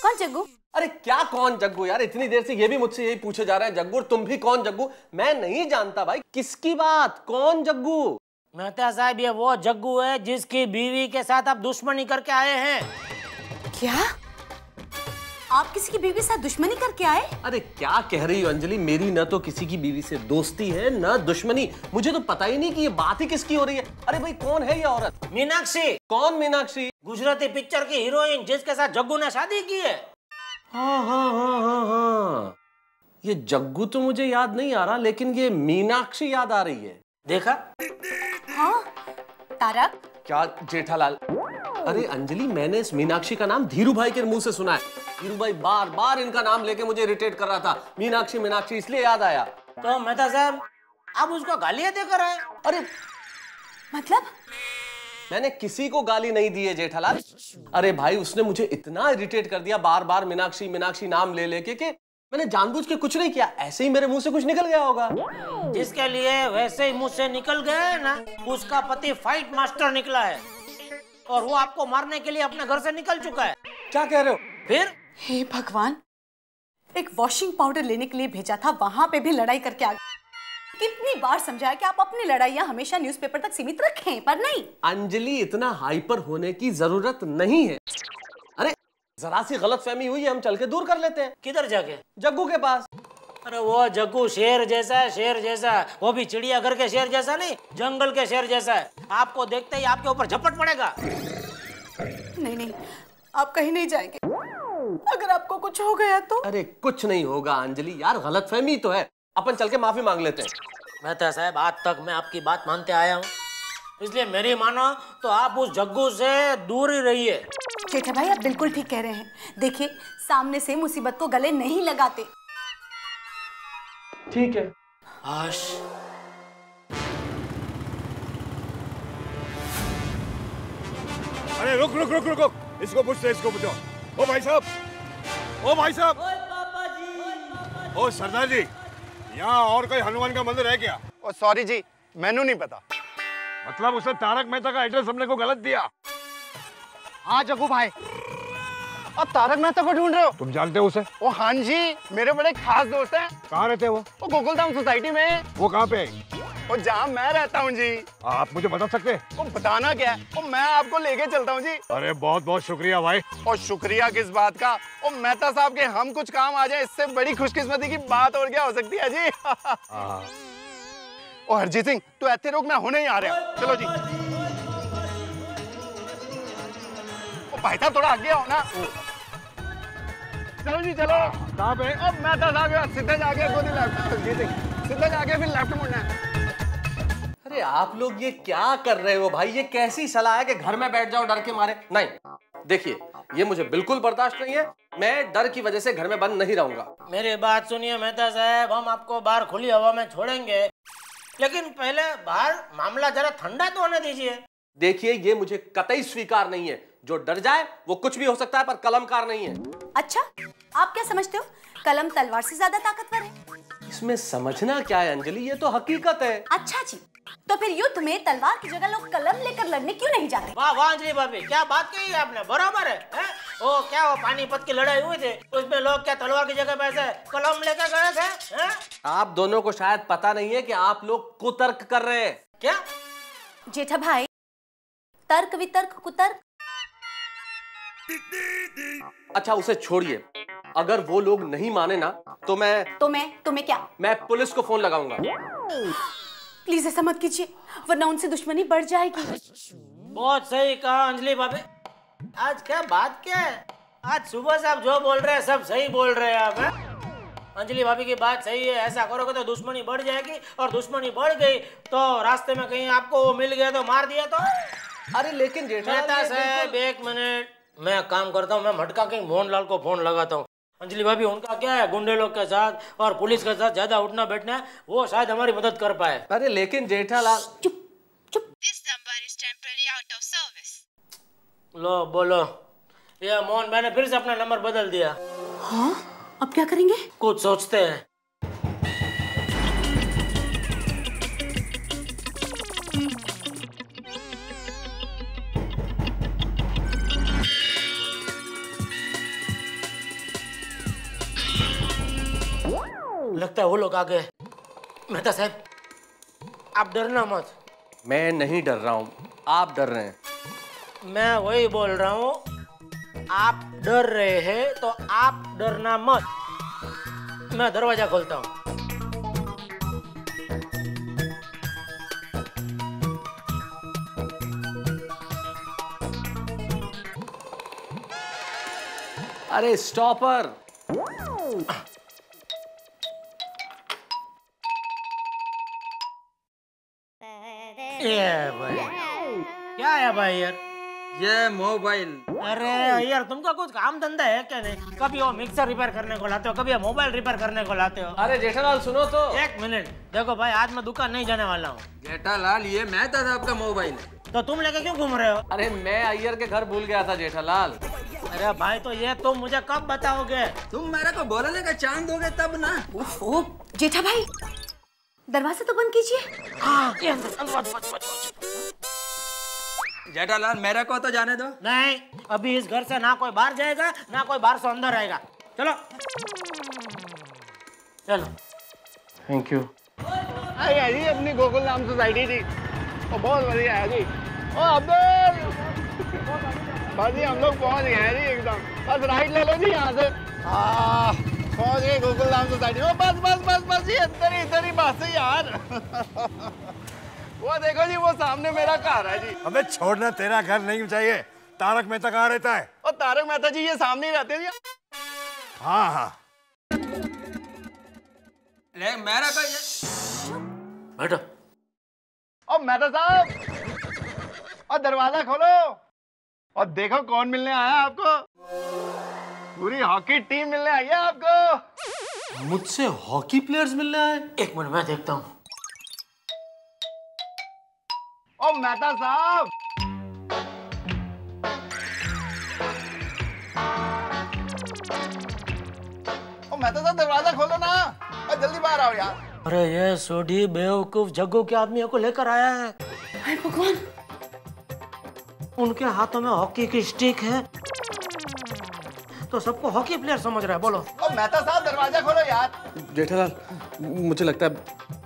कौन जग्गू? अरे क्या कौन जग्गू यार, इतनी देर से ये भी मुझसे यही पूछे जा रहे हैं जग्गू, तुम भी कौन जग्गू? मैं नहीं जानता भाई, किसकी बात, कौन जग्गू? मेहता साहब ये वो जग्गू है जिसकी बीवी के साथ आप दुश्मनी करके आए हैं। क्या? आप किसी की बीवी के साथ दुश्मनी करके आए? अरे क्या कह रही हो अंजलि, मेरी न तो किसी की बीवी से दोस्ती है न दुश्मनी। मुझे तो पता ही नहीं कि ये बात ही किसकी हो रही है। अरे भाई कौन है ये औरत? मीनाक्षी। कौन मीनाक्षी? गुजराती पिक्चर की हीरोइन जिसके साथ जग्गू ने शादी की है। हाँ, ये जग्गू तो मुझे याद नहीं आ रहा, लेकिन ये मीनाक्षी याद आ रही है। देखा? हाँ, तारक। क्या जेठालाल? अरे अंजलि, मैंने इस मीनाक्षी का नाम धीरू भाई के मुंह से सुना है। धीरू भाई बार बार इनका नाम लेके मुझे इरिटेट कर रहा था, मीनाक्षी मीनाक्षी, इसलिए याद आया। तो मेहता साहब आप उसको गालियां देकर आए? अरे मतलब? मैंने किसी को गाली नहीं दी है जेठालाल। अरे भाई उसने मुझे इतना इरिटेट कर दिया बार बार मीनाक्षी मीनाक्षी नाम ले लेके कि मैंने जानबूझ के कुछ नहीं किया, ऐसे ही मेरे मुंह से कुछ निकल गया होगा। जिसके लिए वैसे ही मुंह से निकल गया है ना, उसका पति फाइट मास्टर निकला है और वो आपको मारने के लिए अपने घर से निकल चुका है। क्या कह रहे हो? फिर? हे भगवान, एक वॉशिंग पाउडर लेने के लिए भेजा था, वहां पे भी लड़ाई करके आ गए। कितनी बार समझाया कि आप अपनी लड़ाइयां हमेशा न्यूज़पेपर तक सीमित रखें, पर नहीं। अंजलि इतना हाइपर होने की जरूरत नहीं है। अरे जरा सी गलतफहमी हुई है, हम चल के दूर कर लेते हैं। किधर जाके? जग्गू के पास। अरे वो जग्गू शेर जैसा है, शेर जैसा, वो भी चिड़ियाघर के शेर जैसा नहीं, जंगल के शेर जैसा है। आपको देखते ही आपके ऊपर झपट पड़ेगा। नहीं नहीं, आप कहीं नहीं जाएंगे। अगर आपको कुछ हो गया तो? अरे कुछ नहीं होगा अंजलि, यार गलतफहमी तो है, अपन चल के माफी मांग लेते हैं। मेहता साहब आज तक मैं आपकी बात मानते आया हूँ, इसलिए मेरी मानो तो आप उस जग्गू से दूर ही रहिए। जेठा भाई आप बिल्कुल ठीक कह रहे हैं। देखिए सामने से मुसीबत को गले नहीं लगाते। ठीक है। आश। अरे रुक रुक रुक रुक रुक, इसको पूछते, इसको पूछो। ओ भाई साहब, ओ भाई साहब, ओ सरदार जी, यहाँ और कोई हनुमान का मंदिर है क्या? ओ सॉरी जी, मैनू नहीं पता। मतलब उसने तारक मेहता का एड्रेस हमने को गलत दिया? हाँ जग्गू भाई, अब तारक मेहता को ढूंढ रहे हो? तुम जानते हो उसे? ओ हाँ जी, मेरे बड़े खास दोस्त हैं। कहाँ रहते हैं वो? वो गोकुलधाम सोसाइटी में। वो कहाँ पे है? वो जहाँ मैं रहता हूँ जी। आप मुझे बता सकते हैं? वो बताना क्या है, वो मैं आपको लेके चलता हूँ जी। अरे बहुत बहुत शुक्रिया भाई। और शुक्रिया किस बात का, वो मेहता साहब के हम कुछ काम आ जाए, इससे बड़ी खुशकिस्मती की बात और क्या हो सकती है जी। ओ हरजीत सिंह, तू ऐसे रोक, मैं होने ही आ रहा। चलो जी। ओ भाई साहब थोड़ा आगे आओ ना। चलो जी चलो। कहाँ पे? अब मेहता साहब सीधे जाके गोदी लेफ्ट, सीधे जाके फिर लेफ्ट मुड़ना है। अरे आप लोग ये क्या कर रहे हो भाई? ये कैसी सलाह है कि घर में बैठ जाओ डर के मारे? नहीं, देखिए ये मुझे बिल्कुल बर्दाश्त नहीं है। मैं डर की वजह से घर में बंद नहीं रहूंगा। मेरी बात सुनिए मेहता साहब, हम आपको बाहर खुली हवा में छोड़ेंगे, लेकिन पहले बाहर मामला जरा ठंडा तो होने दीजिए। देखिए ये मुझे कतई स्वीकार नहीं है। जो डर जाए वो कुछ भी हो सकता है, पर कलमकार नहीं है। अच्छा, आप क्या समझते हो कलम तलवार से ज्यादा ताकतवर है? इसमें समझना क्या है अंजलि, ये तो हकीकत है। अच्छा जी, तो फिर युद्ध में तलवार की जगह लोग कलम लेकर लड़ने क्यों नहीं जाते? वाह वाह अंजलि भाभी, क्या बात कही है आपने, बराबर है? वो क्या वो पानीपत की लड़ाई हुई थी, उसमें लोग क्या तलवार की जगह पे ऐसे कलम लेकर गए थे? आप दोनों को शायद पता नहीं है कि आप लोग कुतर्क कर रहे हैं। क्या जेठा भाई, तर्क वितर्क कुतर्क। अच्छा उसे छोड़िए, अगर वो लोग नहीं माने ना तो तुम्हें क्या? मैं पुलिस को फोन लगाऊंगा। प्लीज ऐसा मत कीजिए, वरना उनसे दुश्मनी बढ़ जाएगी। बहुत सही कहा अंजलि भाभी। आज क्या बात क्या है, आज सुबह से आप जो बोल रहे हैं सब सही बोल रहे हैं आप, हैं? अंजलि भाभी की बात सही है, ऐसा करोगे तो दुश्मनी बढ़ जाएगी, और दुश्मनी बढ़ गई तो रास्ते में कहीं आपको वो मिल गया तो मार दिया तो। अरे लेकिन जेठालाल साहब एक मिनट, मैं काम करता हूँ, मैं मटका के मोहनलाल को फोन लगाता हूँ। अंजलि भाभी उनका क्या है, गुंडे लोग के साथ और पुलिस के साथ ज्यादा उठना बैठना है, वो शायद हमारी मदद कर पाए। अरे लेकिन जेठालाल। चुप। This number is temporarily out of service. लो बोलो, ये मोहन मैंने फिर से अपना नंबर बदल दिया। हाँ, अब क्या करेंगे? कुछ सोचते हैं। लगता है वो लोग आ गए। मेहता साहब आप डरना मत। मैं नहीं डर रहा हूँ, आप डर रहे हैं। मैं वही बोल रहा हूँ, आप डर रहे हैं तो आप डरना मत। मैं दरवाजा खोलता हूँ। अरे स्टॉपर। ये भाई क्या है भाई यार? ये मोबाइल। अरे यार तुमका कुछ काम धंधा है क्या नहीं? कभी वो मिक्सर रिपेयर करने को लाते हो, कभी मोबाइल रिपेयर करने को लाते हो। अरे जेठालाल सुनो तो। एक मिनट देखो भाई, आज मैं दुकान नहीं जाने वाला हूँ। जेठालाल ये मेहता साहब का मोबाइल है। तो तुम लेके क्यों घूम रहे हो? अरे मैं अय्यर के घर भूल गया था जेठालाल। अरे भाई तो ये तुम मुझे कब बताओगे? तुम मेरे को बोलने का चांद दोगे तब ना। ओह जेठा भाई, दरवाजा तो बंद कीजिए। हाँ, जेठालाल मेरे को तो जाने दो। नहीं, अभी इस घर से ना कोई बाहर जाएगा ना कोई बाहर से अंदर आएगा। चलो चलो। Thank you. जी अपनी गोकुल नाम सोसाइटी थी, वो बहुत बढ़िया है जी। ओ अब्दुल, बस जी हम लोग पहुंच गए हैं जी एकदम। बस राइट ले लो जी यहाँ से। पहुंच गए गोकुल नाम सोसाइटी। ओ बस बस बस बस ये इधर ही बस है यार। वो देखो जी, वो सामने मेरा घर है जी। अबे छोड़ना, तेरा घर नहीं चाहिए। तारक मेहता कहाँ रहता है? और तारक मेहता जी ये सामने ही रहते हैं जी। हाँ हाँ ले मेरा का ये बैठो। और मेहता साहब, और दरवाजा खोलो और देखो कौन मिलने आया आपको। पूरी हॉकी टीम मिलने आई है आपको। मुझसे हॉकी प्लेयर्स मिलने आए? एक मिनट मैं देखता हूँ। ओ मेहता साहब, ओ मेहता साहब दरवाजा खोलो ना, और जल्दी बाहर आओ यार। अरे ये सोढ़ी बेवकूफ जग्गू के आदमियों को लेकर आया है। हाय भगवान, उनके हाथों में हॉकी की स्टिक है तो सबको हॉकी प्लेयर समझ रहा है। बोलो। ओ मेहता साहब दरवाजा खोलो यार। जेठालाल मुझे लगता है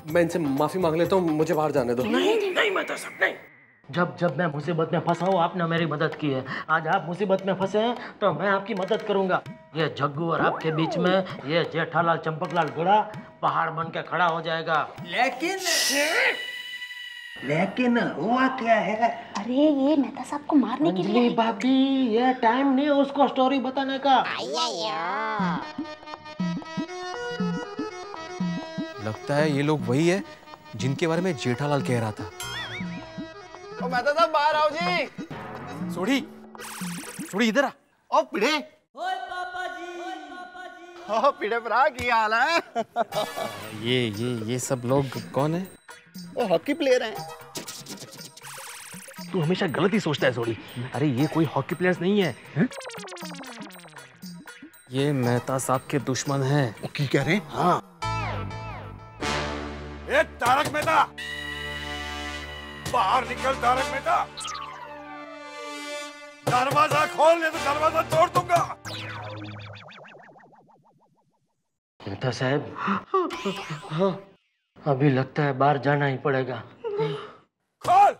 मैं इनसे माफी मांग लेता हूँ, मुझे बाहर जाने दो। नहीं नहीं मेहता साहब नहीं। जब मैं मुसीबत में फंसा हूँ आपने मेरी मदद की है, आज आप मुसीबत में फंसे हैं तो मैं आपकी मदद करूंगा। ये जग्गू और आपके बीच में ये जेठालाल चंपकलाल घोड़ा पहाड़ बन के खड़ा हो जाएगा। लेकिन हुआ क्या है? अरे ये मेहता साहब को मारने के लिए। भाभी ये टाइम नहीं है उसको स्टोरी बताने का। लगता है ये लोग वही है जिनके बारे में जेठालाल कह रहा था। ओ मेहता साहब बाहर आओ जी। सोड़ी इधर आ। ओ पिढ़े। ओ पिढ़े भरा की हाल है? ये सब लोग कौन है? वो हॉकी प्लेयर हैं। तू हमेशा गलत ही सोचता है सोड़ी। अरे ये कोई हॉकी प्लेयर्स नहीं है, है? ये मेहता साहब के दुश्मन हैं। की कह रहे हैं? हाँ। ए तारक मेहता, बाहर निकल तारक मेहता। दरवाजा खोल, नहीं तो दरवाजा तोड़ दूंगा। मेहता साहब, हाँ, अभी लगता है बाहर जाना ही पड़ेगा। खोल।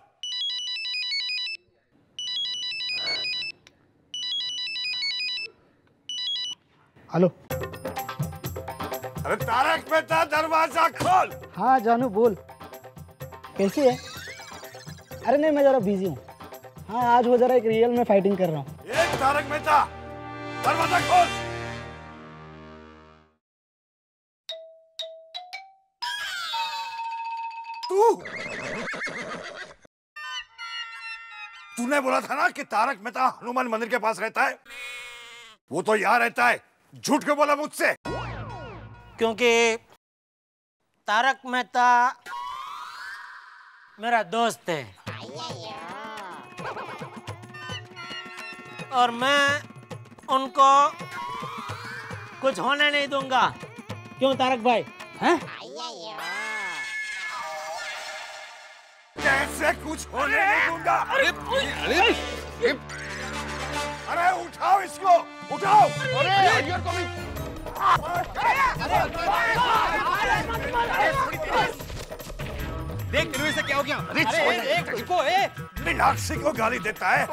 हेलो। अरे तारक मेहता, दरवाजा खोल। हाँ जानू बोल, कैसी है? अरे नहीं, मैं जरा बिजी हूँ। हाँ आज वो जरा एक रियल में फाइटिंग कर रहा हूँ। एक तारक मेहता, दरवाजा खोल। तूने बोला था ना कि तारक मेहता हनुमान मंदिर के पास रहता है। वो तो यहाँ रहता है। झूठ क्यों बोला मुझसे? क्योंकि तारक मेहता मेरा दोस्त है और मैं उनको कुछ होने नहीं दूंगा। क्यों तारक भाई? हैं? कैसे कुछ होने नहीं दूंगा? अरे उठाओ इसको, उठाओ। अरे अय्यर को भी। देख तेरे से क्या हो गया? अरे इसको मीनाक्षी को गाली देता है।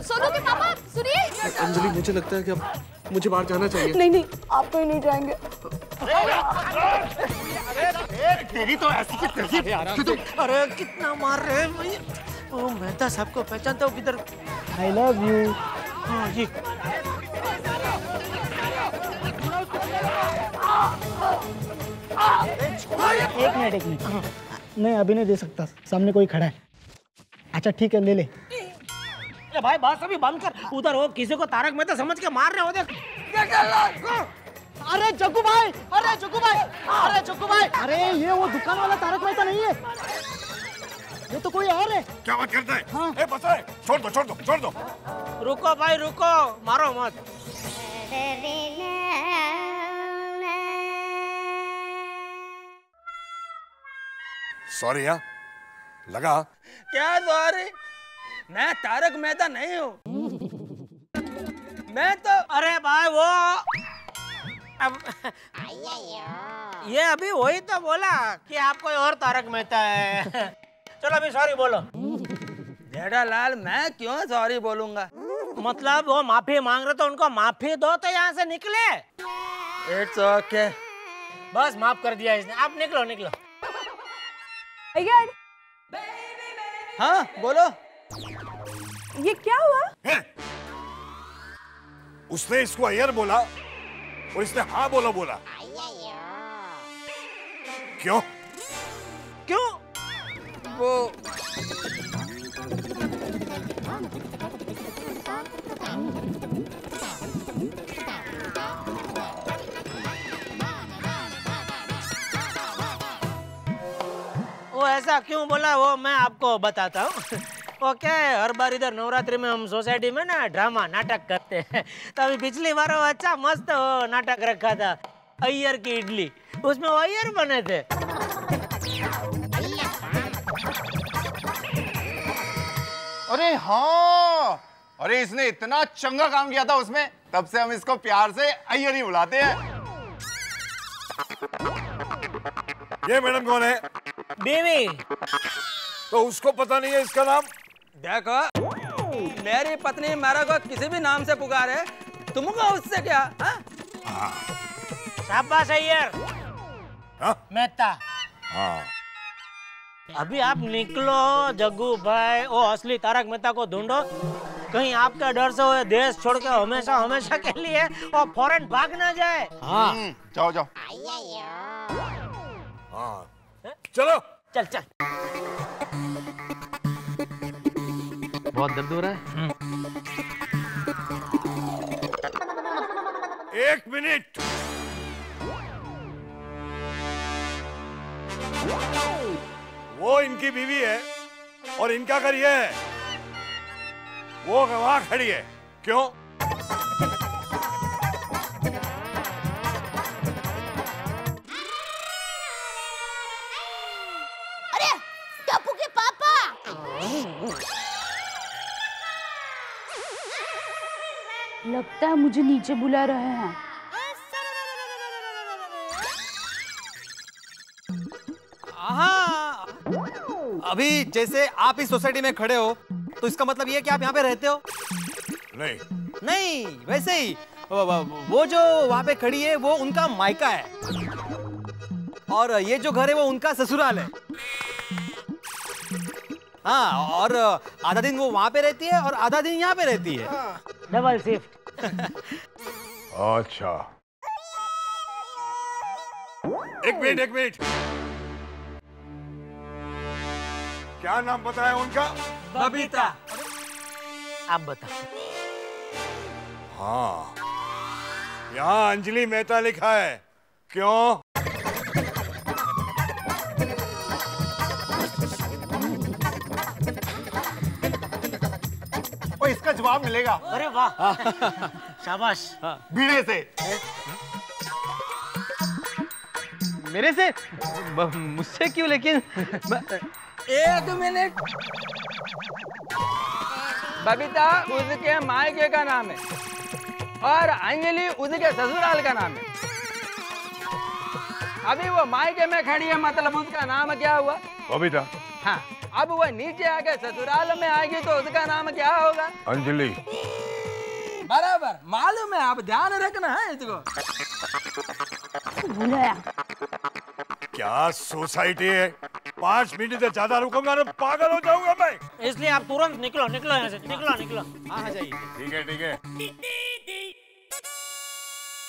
सोनू के पापा सुनिए। अंजलि, मुझे लगता है कि अब मुझे बाहर जाना चाहिए। नहीं नहीं, आप कहीं नहीं जाएंगे। तेरी तो ऐसी की तैसी। अरे कितना मार रहे हैं भाई। ओ मेहता साहब को पहचानता हूँ किधर? I love you. हाँ जी। एक मिनट। नहीं अभी नहीं दे सकता, सामने कोई खड़ा है। अच्छा ठीक है, ले ले। ए भाई बात अभी बंद कर। उधर हो, किसी को तारक मेहता समझ के मार रहे हो। देख। अरे जग्गू भाई, अरे जग्गू भाई, अरे जग्गू भाई, अरे ये वो दुकान वाला तारक मेहता नहीं है, ये तो कोई और है। क्या बात करता है? हाँ। ए बस है, छोड़ दो, छोड़ दो, छोड़ दो। रुको भाई रुको, मारो मत। सॉरी यार, लगा। क्या सॉरी? मैं तारक मेहता नहीं हूँ। मैं तो अरे भाई वो अब ये अभी वही तो बोला कि आप कोई और तारक मेहता है। चलो अभी सॉरी बोलो। जेठालाल, मैं क्यों सॉरी बोलूंगा? मतलब वो माफी मांग रहे तो उनको माफी दो तो यहाँ से निकले। It's okay. बस माफ कर दिया इसने, आप निकलो निकलो। हाँ बोलो। ये क्या हुआ? उसने इसको अय्यर बोला और इसने हाँ बोला। क्यों? क्यों? वो ऐसा क्यों बोला वो मैं आपको बताता हूँ। ओके, हर बार इधर नवरात्रि में हम सोसाइटी में ना ड्रामा नाटक करते हैं। तो अभी पिछली बार वो अच्छा मस्त वो नाटक रखा था, अय्यर की इडली, उसमें वो अय्यर बने थे। अरे हाँ, अरे इसने इतना चंगा काम किया था उसमें, तब से हम इसको प्यार से अय्यर ही बुलाते हैं। ये मैडम कौन है? बीवी। तो उसको पता नहीं है इसका नाम? देखो, मेरी पत्नी मेरे को किसी भी नाम से पुकारे, तुमको उससे क्या? शाबाश अय्यर। मेहता। हाँ। अभी आप निकलो जग्गू भाई, वो असली तारक मेहता को ढूंढो। कहीं आपका डर से वो देश छोड़ के हमेशा हमेशा के लिए वो फॉरेन भाग ना जाए। हाँ जाओ जाओ। हाँ चलो चल चल। बहुत दर्द हो रहा है। एक मिनट। वो इनकी बीवी है और इनका घर ये है। वो वहां खड़ी है। क्यों? लगता है मुझे नीचे बुला रहे हैं। हाँ, अभी जैसे आप इस सोसाइटी में खड़े हो तो इसका मतलब ये है कि आप यहाँ पे रहते हो? नहीं नहीं, वैसे ही वो जो वहाँ पे खड़ी है वो उनका मायका है और ये जो घर है वो उनका ससुराल है। हाँ, और आधा दिन वो वहाँ पे रहती है और आधा दिन यहाँ पे रहती है। Double shift. अच्छा, एक मिनट, क्या नाम बताया उनका? बबीता। आप बता। हाँ, यहाँ अंजलि मेहता लिखा है, क्यों? और इसका जवाब मिलेगा। अरे वाह, शाबाश। बीड़े से। मेरे से? मुझसे क्यों? लेकिन एक मिनट, बबीता उसके मायके का नाम है और अंजलि उसके ससुराल का नाम है। अभी वो मायके में खड़ी है, मतलब उसका नाम क्या हुआ? बबीता। हाँ, अब वो नीचे आके ससुराल में आएगी तो उसका नाम क्या होगा? अंजलि। बराबर, मालूम है, आप ध्यान रखना है इसको। क्या सोसाइटी है? 5 मिनट से ज्यादा रुकूंगा ना पागल हो जाऊंगा मैं। इसलिए आप तुरंत निकलो यहाँ से, निकलो। हाँ, जाइए। ठीक है।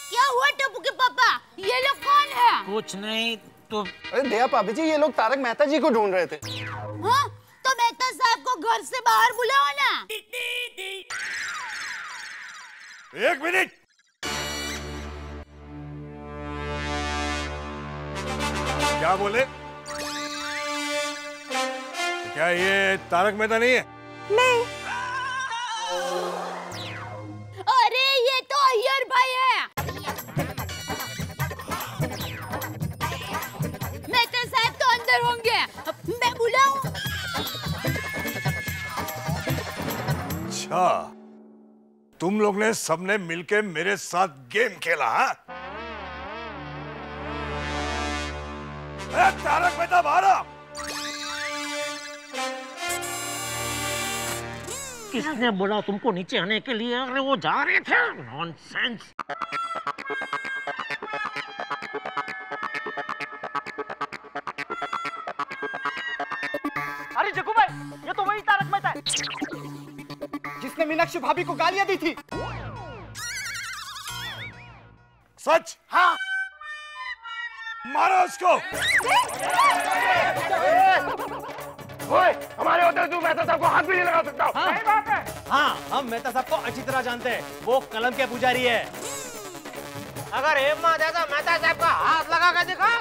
क्या हुआ टप्पू के पापा? ये लोग कौन है? कुछ नहीं तो। अरे दया भाभी जी, ये लोग तारक मेहता जी को ढूंढ रहे थे। हाँ, तो मेहता साहब को घर से बाहर बुलाओ ना। 1 मिनट। क्या बोले? क्या ये तारक मेहता नहीं है? नहीं। अरे ये तो अय्यर भाई है। मेहता साहब तो अंदर होंगे, मैं बुलाऊं? अच्छा, तुम लोग ने सबने मिलके मेरे साथ गेम खेला, हाँ? तारक मेहता बाहर आ। किसने बोला तुमको नीचे आने के लिए? अरे वो जा रहे थे। नॉनसेंस। अरे जग्गू भाई, ये तो वही तारक मेहता है जिसने मीनाक्षी भाभी को गालियां दी थी। सच? हाँ। मारो उसको। ओए, हमारे होते तू मेहता साहब को हाथ भी नहीं लगा सकता। हाँ। सही बात है। हाँ, हम मेहता साहब को अच्छी तरह जानते हैं, वो कलम के पुजारी है। अगर हिम्मत है तो मेहता साहब का हाथ लगा के दिखा।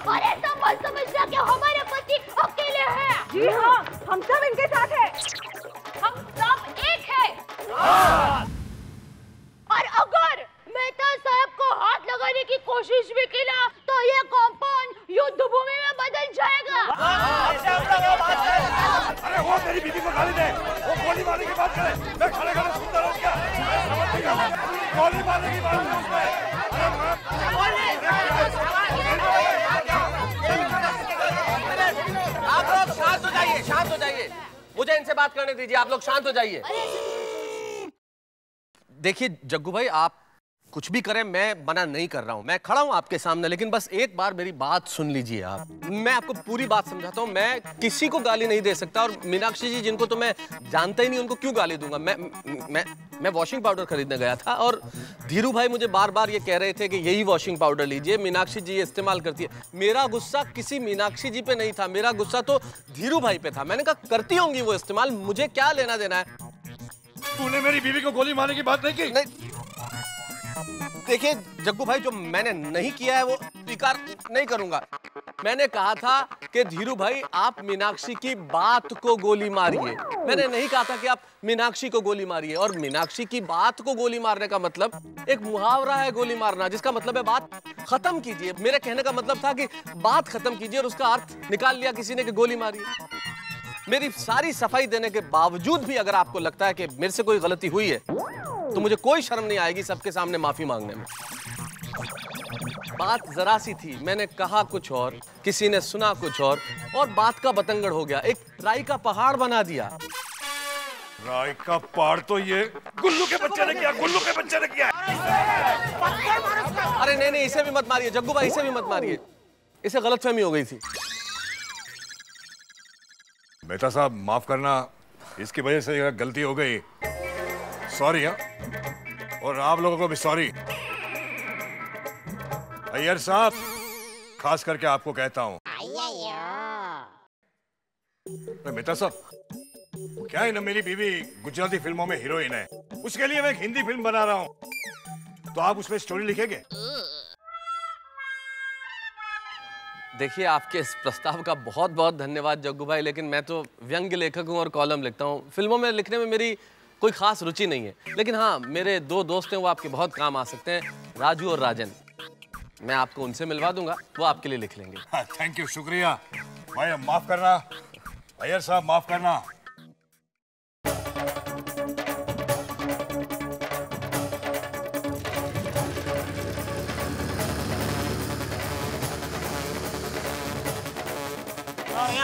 और ऐसा मत समझना कि हमारे पति अकेले हैं। जी हाँ, हम सब इनके साथ हैं। हम सब एक हैं। और अगर मेहता साहब को हाथ लगाने की कोशिश भी की ना तो ये कॉम्पाउंड युद्ध भूमि में बदल जाएगा। अरे वो मेरी बीवी को गाली दे, वो गोली मारने की बात करे, मैं खड़े सुनता रहूं क्या? गोली मारने की बात है उसमें। आप लोग शांत हो जाइए, मुझे इनसे बात करने दीजिए। आप लोग शांत हो जाइए। देखिए जग्गू भाई, आप कुछ भी करें, मैं मना नहीं कर रहा हूं, मैं खड़ा हूं आपके सामने, लेकिन बस एक बार मेरी बात सुन लीजिए आप। मैं आपको पूरी बात समझाता हूं। मैं किसी को गाली नहीं दे सकता, और मीनाक्षी जी जिनको तो मैं जानता ही नहीं, उनको क्यों गाली दूंगा? मैं वॉशिंग पाउडर खरीदने गया था और धीरू भाई मुझे बार बार ये कह रहे थे कि यही वॉशिंग पाउडर लीजिए, मीनाक्षी जी ये इस्तेमाल करती है। मेरा गुस्सा किसी मीनाक्षी जी पे नहीं था, मेरा गुस्सा तो धीरू भाई पे था। मैंने कहा करती होंगी वो इस्तेमाल, मुझे क्या लेना देना है। तूने मेरी बीवी को गोली मारने की बात नहीं की? नहीं, देखिए जग्गू भाई, जो मैंने नहीं किया है वो स्वीकार नहीं करूंगा। मैंने कहा था कि धीरू भाई आप मीनाक्षी की बात को गोली मारिए, मैंने नहीं कहा था कि आप मीनाक्षी को गोली मारिए। और मीनाक्षी की बात को गोली मारने का मतलब एक मुहावरा है गोली मारना, जिसका मतलब है बात खत्म कीजिए। मेरे कहने का मतलब था कि बात खत्म कीजिए, और उसका अर्थ निकाल लिया किसी ने कि गोली मारिए। मेरी सारी सफाई देने के बावजूद भी अगर आपको लगता है कि मेरे से कोई गलती हुई है तो मुझे कोई शर्म नहीं आएगी सबके सामने माफी मांगने में। बात जरा सी थी, मैंने कहा कुछ और, किसी ने सुना कुछ और बात का बतंगड़ हो गया, एक राई का पहाड़ बना दिया। राई का पहाड़ तो ये गुल्लू के बच्चे ने किया, गुल्लू के बच्चे ने किया। अरे नहीं, इसे भी मत मारिए जग्गू भाई, इसे भी मत मारिए, इसे गलतफहमी हो गई थी। मेहता साहब माफ करना, इसकी वजह से गलती हो गई, सॉरी। हाँ, और आप लोगों को भी सॉरी। अय्यर साहब, खास करके आपको कहता हूं, मेहता साहब क्या है ना, मेरी बीवी गुजराती फिल्मों में हीरोइन है, उसके लिए मैं एक हिंदी फिल्म बना रहा हूं, तो आप उसमें स्टोरी लिखेंगे? देखिए, आपके इस प्रस्ताव का बहुत बहुत धन्यवाद जग्गू भाई, लेकिन मैं तो व्यंग्य लेखक हूँ और कॉलम लिखता हूँ। फिल्मों में लिखने में मेरी कोई खास रुचि नहीं है, लेकिन हाँ, मेरे 2 दोस्त हैं, वो आपके बहुत काम आ सकते हैं, राजू और राजन। मैं आपको उनसे मिलवा दूंगा, वो आपके लिए लिख लेंगे। हाँ, थैंक यू, शुक्रिया भाई। माफ करना अय्यर साहब, माफ करना।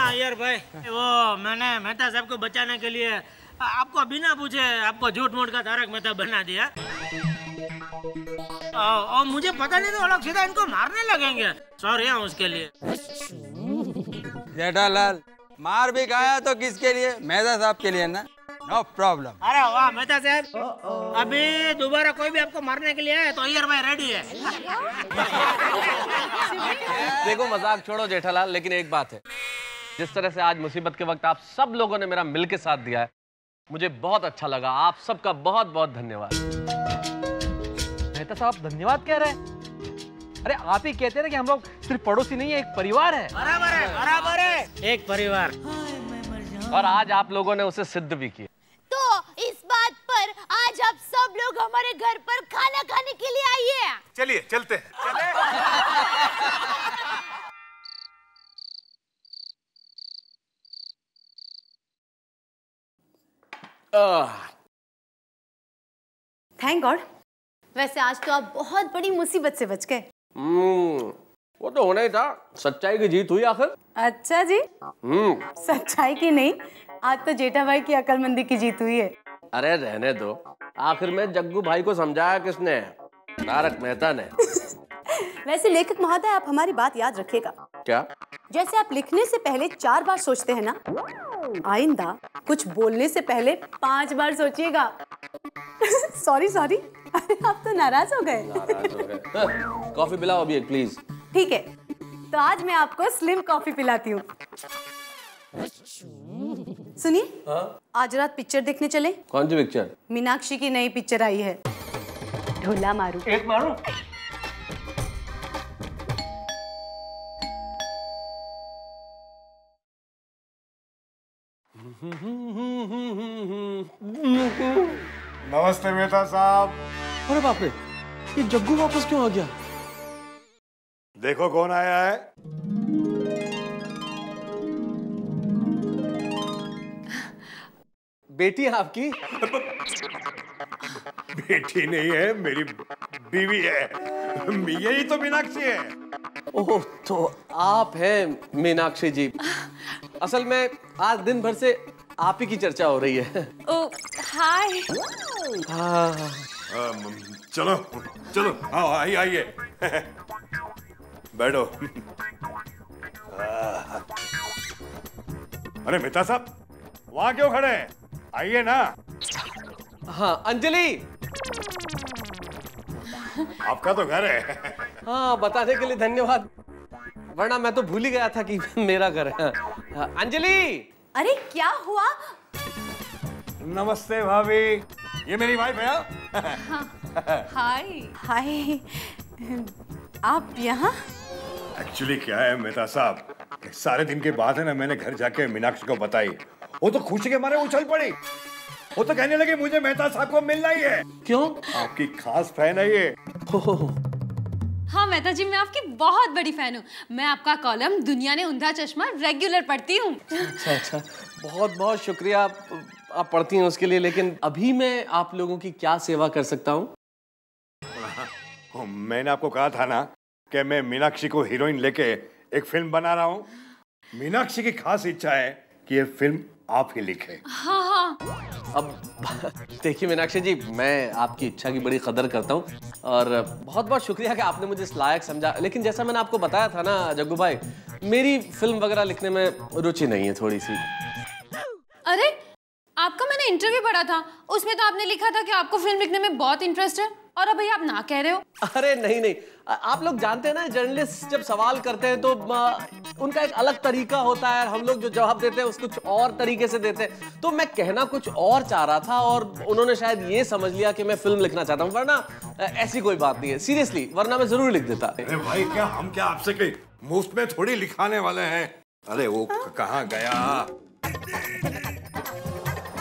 अय्यर भाई, वो मैंने मेहता साहब को बचाने के लिए आपको बिना पूछे आपको झूठ मूठ का तारक मेहता बना दिया, और मुझे पता नहीं था लोग सीधा इनको मारने लगेंगे। सॉरी है उसके लिए। जेठालाल, मार भी खाया तो किसके लिए? मेहता साहब के लिए ना, नो प्रॉब्लम। अरे वाह मेहता साहब, अभी दोबारा कोई भी आपको मारने के लिए आए तो अय्यर भाई रेडी है। देखो, मजाक छोड़ो जेठालाल, लेकिन एक बात है, जिस तरह से आज मुसीबत के वक्त आप सब लोगों ने मेरा मिल के साथ दिया है, मुझे बहुत अच्छा लगा। आप सबका बहुत बहुत धन्यवाद। मेहता साहब धन्यवाद कह रहे हैं? अरे आप ही कहते हैं ना कि हम लोग सिर्फ पड़ोसी नहीं है, एक परिवार है। बराबर है, बराबर है, एक परिवार। और आज आप लोगों ने उसे सिद्ध भी किया। तो इस बात पर आज आप सब लोग हमारे घर पर खाना खाने के लिए आइए। चलिए चलते हैं। Thank God. वैसे आज तो आप बहुत बड़ी मुसीबत से बच गए। वो तो होना ही था, सच्चाई की जीत हुई आखिर। अच्छा जी, सच्चाई की नहीं, आज तो जेठा भाई की अकलमंदी की जीत हुई है। अरे रहने दो, आखिर में जग्गू भाई को समझाया किसने? तारक मेहता ने। वैसे लेखक महोदय, आप हमारी बात याद रखिएगा। क्या? जैसे आप लिखने से पहले 4 बार सोचते हैं ना, आइंदा कुछ बोलने से पहले 5 बार सोचिएगा। सॉरी, अरे आप तो नाराज हो गए। कॉफी पिलाओ अभी एक, प्लीज। ठीक है, तो आज मैं आपको स्लिम कॉफी पिलाती हूँ। सुनिए, आज रात पिक्चर देखने चले? कौन सी पिक्चर? मीनाक्षी की नई पिक्चर आई है, ढोला मारू। एक मारू? नमस्ते मेहता साहब। अरे बाप रे, ये जग्गू वापस क्यों आ गया? देखो कौन आया है। बेटी है आपकी? बेटी नहीं है, मेरी बीवी है। यही तो मीनाक्षी है। ओह, तो आप हैं मीनाक्षी जी। असल में आज दिन भर से आप ही की चर्चा हो रही है। ओह, हाय। चलो चलो, हाँ आइए बैठो। अरे मेहता साहब, वहां क्यों खड़े हैं? आइए ना। हाँ, अंजलि, आपका तो घर है। हाँ, बताने के लिए धन्यवाद, वरना मैं तो भूल ही गया था कि मेरा घर है। अंजलि! अरे क्या हुआ? नमस्ते भाभी, ये मेरी वाइफ है। हाय, आप यहाँ? एक्चुअली क्या है मेहता साहब, सारे दिन के बाद है ना, मैंने घर जाके मीनाक्षी को बताई, वो तो खुशी के मारे उछल पड़ी। वो तो कहने लगी मुझे मेहता साहब को मिलना ही है। क्यों? आपकी खास फैन है ये। हाँ मेहता जी, मैं आपकी बहुत बड़ी फैन हूँ। मैं आपका कॉलम दुनिया ने उंधा चश्मा रेगुलर पढ़ती हूँ। अच्छा, बहुत बहुत शुक्रिया आप पढ़ती हैं उसके लिए। लेकिन अभी मैं आप लोगों की क्या सेवा कर सकता हूँ? मैंने आपको कहा था ना कि मैं मीनाक्षी को हीरोइन लेके एक फिल्म बना रहा हूँ। मीनाक्षी की खास इच्छा है कि ये फिल्म आप ही लिखें। हाँ हाँ। अब देखिए मीनाक्षी जी, मैं आपकी इच्छा की बड़ी कदर करता हूँ और बहुत बहुत शुक्रिया कि आपने मुझे इस लायक समझा। लेकिन जैसा मैंने आपको बताया था ना जग्गू भाई, मेरी फिल्म वगैरह लिखने में रुचि नहीं है थोड़ी सी। अरे आपका मैंने इंटरव्यू पढ़ा था, उसमें तो आपने लिखा था कि आपको फिल्म लिखने में बहुत इंटरेस्ट है, और अभी आप ना कह रहे हो। अरे नहीं, आप लोग जानते हैं ना, जर्नलिस्ट जब सवाल करते हैं तो उनका एक अलग तरीका होता है, हम लोग जो जवाब देते हैं उसको कुछ और तरीके से देते हैं। तो मैं कहना कुछ और चाह रहा था और उन्होंने शायद ये समझ लिया कि मैं फिल्म लिखना चाहता हूँ, वरना ऐसी कोई बात नहीं है, सीरियसली, वरना मैं जरूर लिख देता। अरे भाई, क्या हम क्या आपसे कोई मुफ्त में थोड़ी लिखाने वाले हैं? अरे वो कहाँ गया?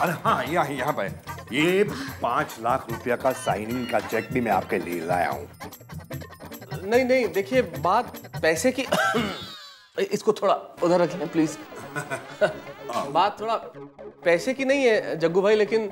अरे हाँ, यहाँ पे ये 5 लाख रुपया का साइनिंग का चेक भी मैं आपके लिए लाया हूँ। नहीं, देखिए बात पैसे की इसको थोड़ा उधर रखें प्लीज। बात थोड़ा पैसे की नहीं है जग्गू भाई, लेकिन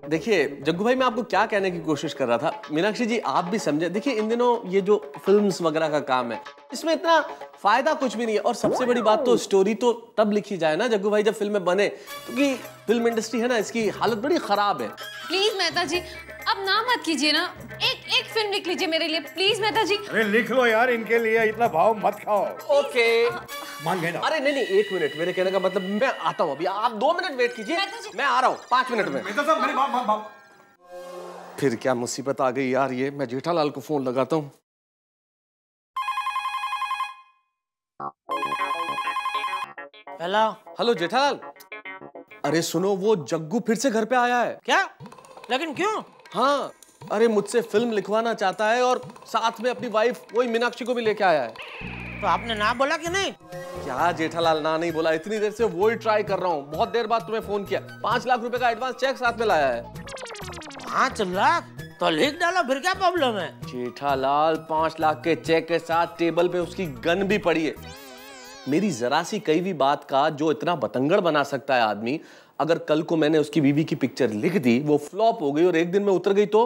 देखिए जग्गू भाई, मैं आपको क्या कहने की कोशिश कर रहा था, मीनाक्षी जी आप भी समझे। देखिए इन दिनों ये जो फिल्म्स वगैरह का काम है, इसमें इतना फायदा कुछ भी नहीं है, और सबसे बड़ी बात तो स्टोरी तो तब लिखी जाए ना जग्गू भाई जब फिल्में बने, क्योंकि फिल्म इंडस्ट्री है ना, इसकी हालत बड़ी खराब है। प्लीज मेहता जी अब ना मत कीजिए ना, एक फिल्म लिख लीजिए मेरे लिए प्लीज मेहता जी। अरे लिख लो यार, इनके लिए इतना भाव मत खाओ। ओके मान गए ना? अरे नहीं, 1 मिनट, मेरे कहने का मतलब मैं आता हूँ अभी, आप 2 मिनट वेट कीजिए, मैं आ रहा हूँ 5 मिनट में। मेरी बात। फिर क्या मुसीबत आ गई यार, ये मैं जेठालाल को फोन लगाता हूँ। हेलो जेठालाल, अरे सुनो, वो जग्गू फिर से घर पे आया है। क्या? लेकिन क्यों? हाँ, अरे मुझसे फिल्म लिखवाना चाहता है और साथ में अपनी वाइफ वही मीनाक्षी को भी लेके आया है। तो आपने ना बोला कि नहीं? क्या जेठालाल ना नहीं बोला, इतनी देर से वो ही ट्राई कर रहा हूँ, बहुत देर बाद तुम्हें फोन किया। 5 लाख रुपए का एडवांस चेक साथ में लाया है। 5 लाख? तो लिख डालो, फिर क्या प्रॉब्लम है? जेठालाल 5 लाख के चेक के साथ टेबल पे उसकी गन भी पड़ी है। मेरी जरा सी कई भी बात का जो इतना बतंगड़ बना सकता है आदमी, अगर कल को मैंने उसकी बीवी की पिक्चर लिख दी, वो फ्लॉप हो गई और एक दिन में उतर गई तो?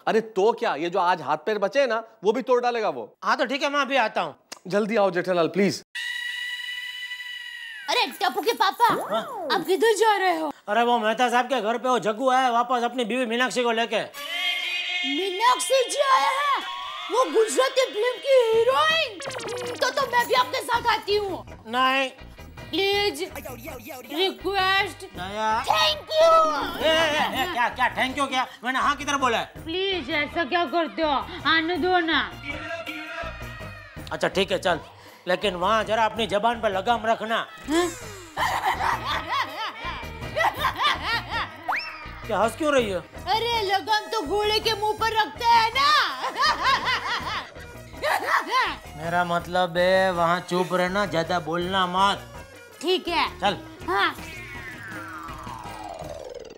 अरे तो क्या, ये जो आज हाथ पैर बचे हैं ना, वो भी तोड़ डालेगा वो। हाँ तो ठीक है, मैं अभी आता हूँ। जल्दी आओ जेठालाल प्लीज। अरे टप्पू के पापा, आप किधर जा रहे हो? अरे वो मेहता साहब के घर पे वो जग्गू आया वापस अपनी बीवी मीनाक्षी को लेके। मीनाक्षी जी आया है? वो गुजराती फिल्म की हीरोइन? तो मैं भी आपके साथ आती हूँ। नहीं प्लीज, रिक्वेस्ट, थैंक यू। क्या थैंक यू? क्या मैंने हाँ किधर बोला है? प्लीज ऐसा क्या करते हो, आने दो ना। अच्छा ठीक है चल, लेकिन वहाँ जरा अपनी जबान पर लगाम रखना। क्या हंस क्यों रही है? अरे लगाम तो घोड़े के मुंह पर रखते हैं ना। मेरा मतलब है वहाँ चुप रहना, ज्यादा बोलना मत। ठीक है चल। हाँ।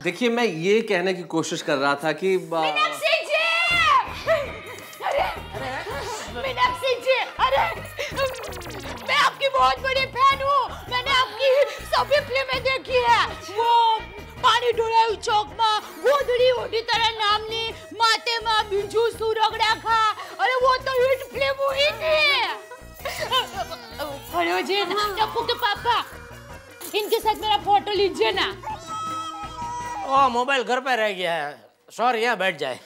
देखिए मैं ये कहने की कोशिश कर रहा था कि मीनाक्षी जी! अरे मीनाक्षी जी, अरे मैं आपकी बहुत बड़ी फैन हूँ, मैंने आपकी सभी फिल्में देखी है। वो पानी ढोळाયું ચોકમાં, ગોધડી ઓઢી તારા નામની, માતેમાં બીજું સુરગડા ખા, અરે वो तो हिट फिल्म हुई थी। खड़े जी ना, टप्पू के पापा, इनके साथ मेरा फोटो लीजिए ना। ओ मोबाइल घर पे रह गया है, सॉरी यहाँ बैठ जाए।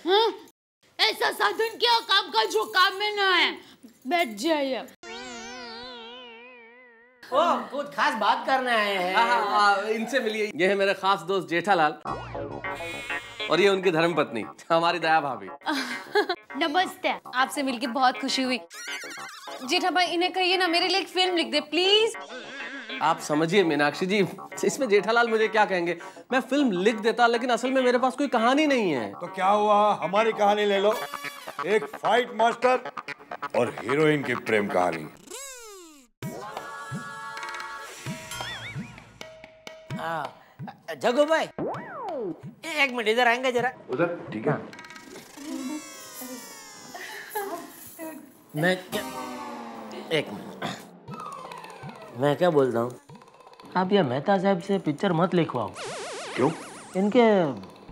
ऐसा साधन क्या काम का जो काम में ना है, बैठ जाइए। ओ कुछ खास बात करने आए हैं। हाँ, इनसे मिलिए, ये है मेरे खास दोस्त जेठालाल और ये उनकी धर्मपत्नी हमारी दया भाभी। नमस्ते। आपसे मिलके बहुत खुशी हुई। जेठा भाई इन्हें कहिए ना मेरे लिए एक फिल्म लिख दे प्लीज। आप समझिए मीनाक्षी जी, इसमें जेठालाल मुझे क्या कहेंगे, मैं फिल्म लिख देता लेकिन असल में मेरे पास कोई कहानी नहीं है। तो क्या हुआ, हमारी कहानी ले लो, एक फाइट मास्टर और हीरोइन की प्रेम कहानी। जग्गू भाई एक मिनट इधर आएंगे जरा। उधर ठीक है। मैं क्या, एक मिनट, मैं क्या बोलता हूँ, आप ये मेहता साहब से पिक्चर मत लिखवाओ। क्यों? इनके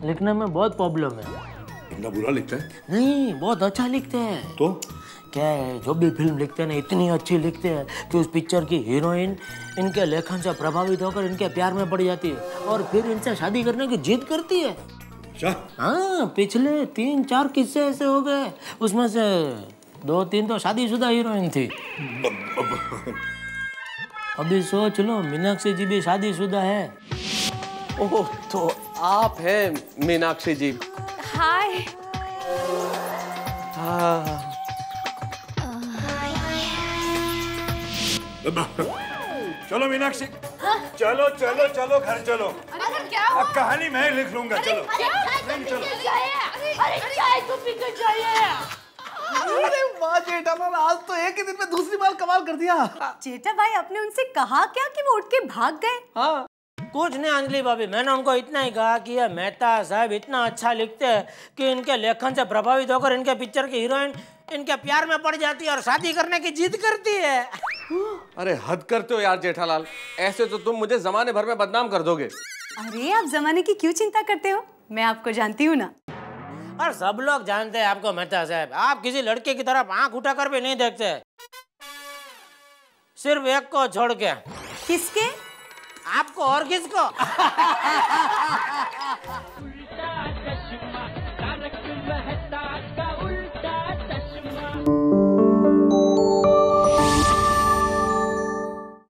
लिखने में बहुत प्रॉब्लम है। इतना बुरा लिखता है? नहीं, बहुत अच्छा लिखते हैं। तो क्या है, जो भी फिल्म लिखते हैं ना, इतनी अच्छी लिखते हैं कि उस पिक्चर की हीरोइन इनके लेखन से प्रभावित होकर इनके प्यार में पड़ जाती है और फिर इनसे शादी करने की जिद करती है। हाँ, पिछले 3-4 किस्से ऐसे हो गए, उसमें से 2-3 तो शादीशुदा हीरोइन थी। अभी सोच लो, मीनाक्षी जी भी शादीशुदा है। ओह, तो आप हैं मीनाक्षी जी? हाय। चलो मीनाक्षी, चलो चलो चलो घर चलो। अरे क्या हुआ? कहानी मैं लिख लूंगा। चलो चलो। अरे चाय तो पीकर जाइए। अरे वाह जेठालाल, आज तो एक ही दिन में दूसरी बार कमाल कर दिया। जेठा भाई, आपने उनसे कहा क्या कि वो उठ के भाग गए? हाँ, कुछ नहीं अंजलि भाभी, मैंने उनको इतना ही कहा कि ये मेहता साहब इतना अच्छा लिखते हैं कि इनके लेखन से प्रभावित होकर इनके पिक्चर की हीरोइन इनके प्यार में पड़ जाती है और शादी करने की जिद करती है। अरे हद करते हो यार जेठालाल, ऐसे तो तुम मुझे जमाने भर में बदनाम कर दोगे। अरे आप जमाने की क्यों चिंता करते हो, मैं आपको जानती हूँ ना। और सब लोग जानते हैं आपको मेहता साहब, आप किसी लड़के की तरफ आंख उठाकर भी नहीं देखते, सिर्फ एक को छोड़ के। किसके? आपको और किसको?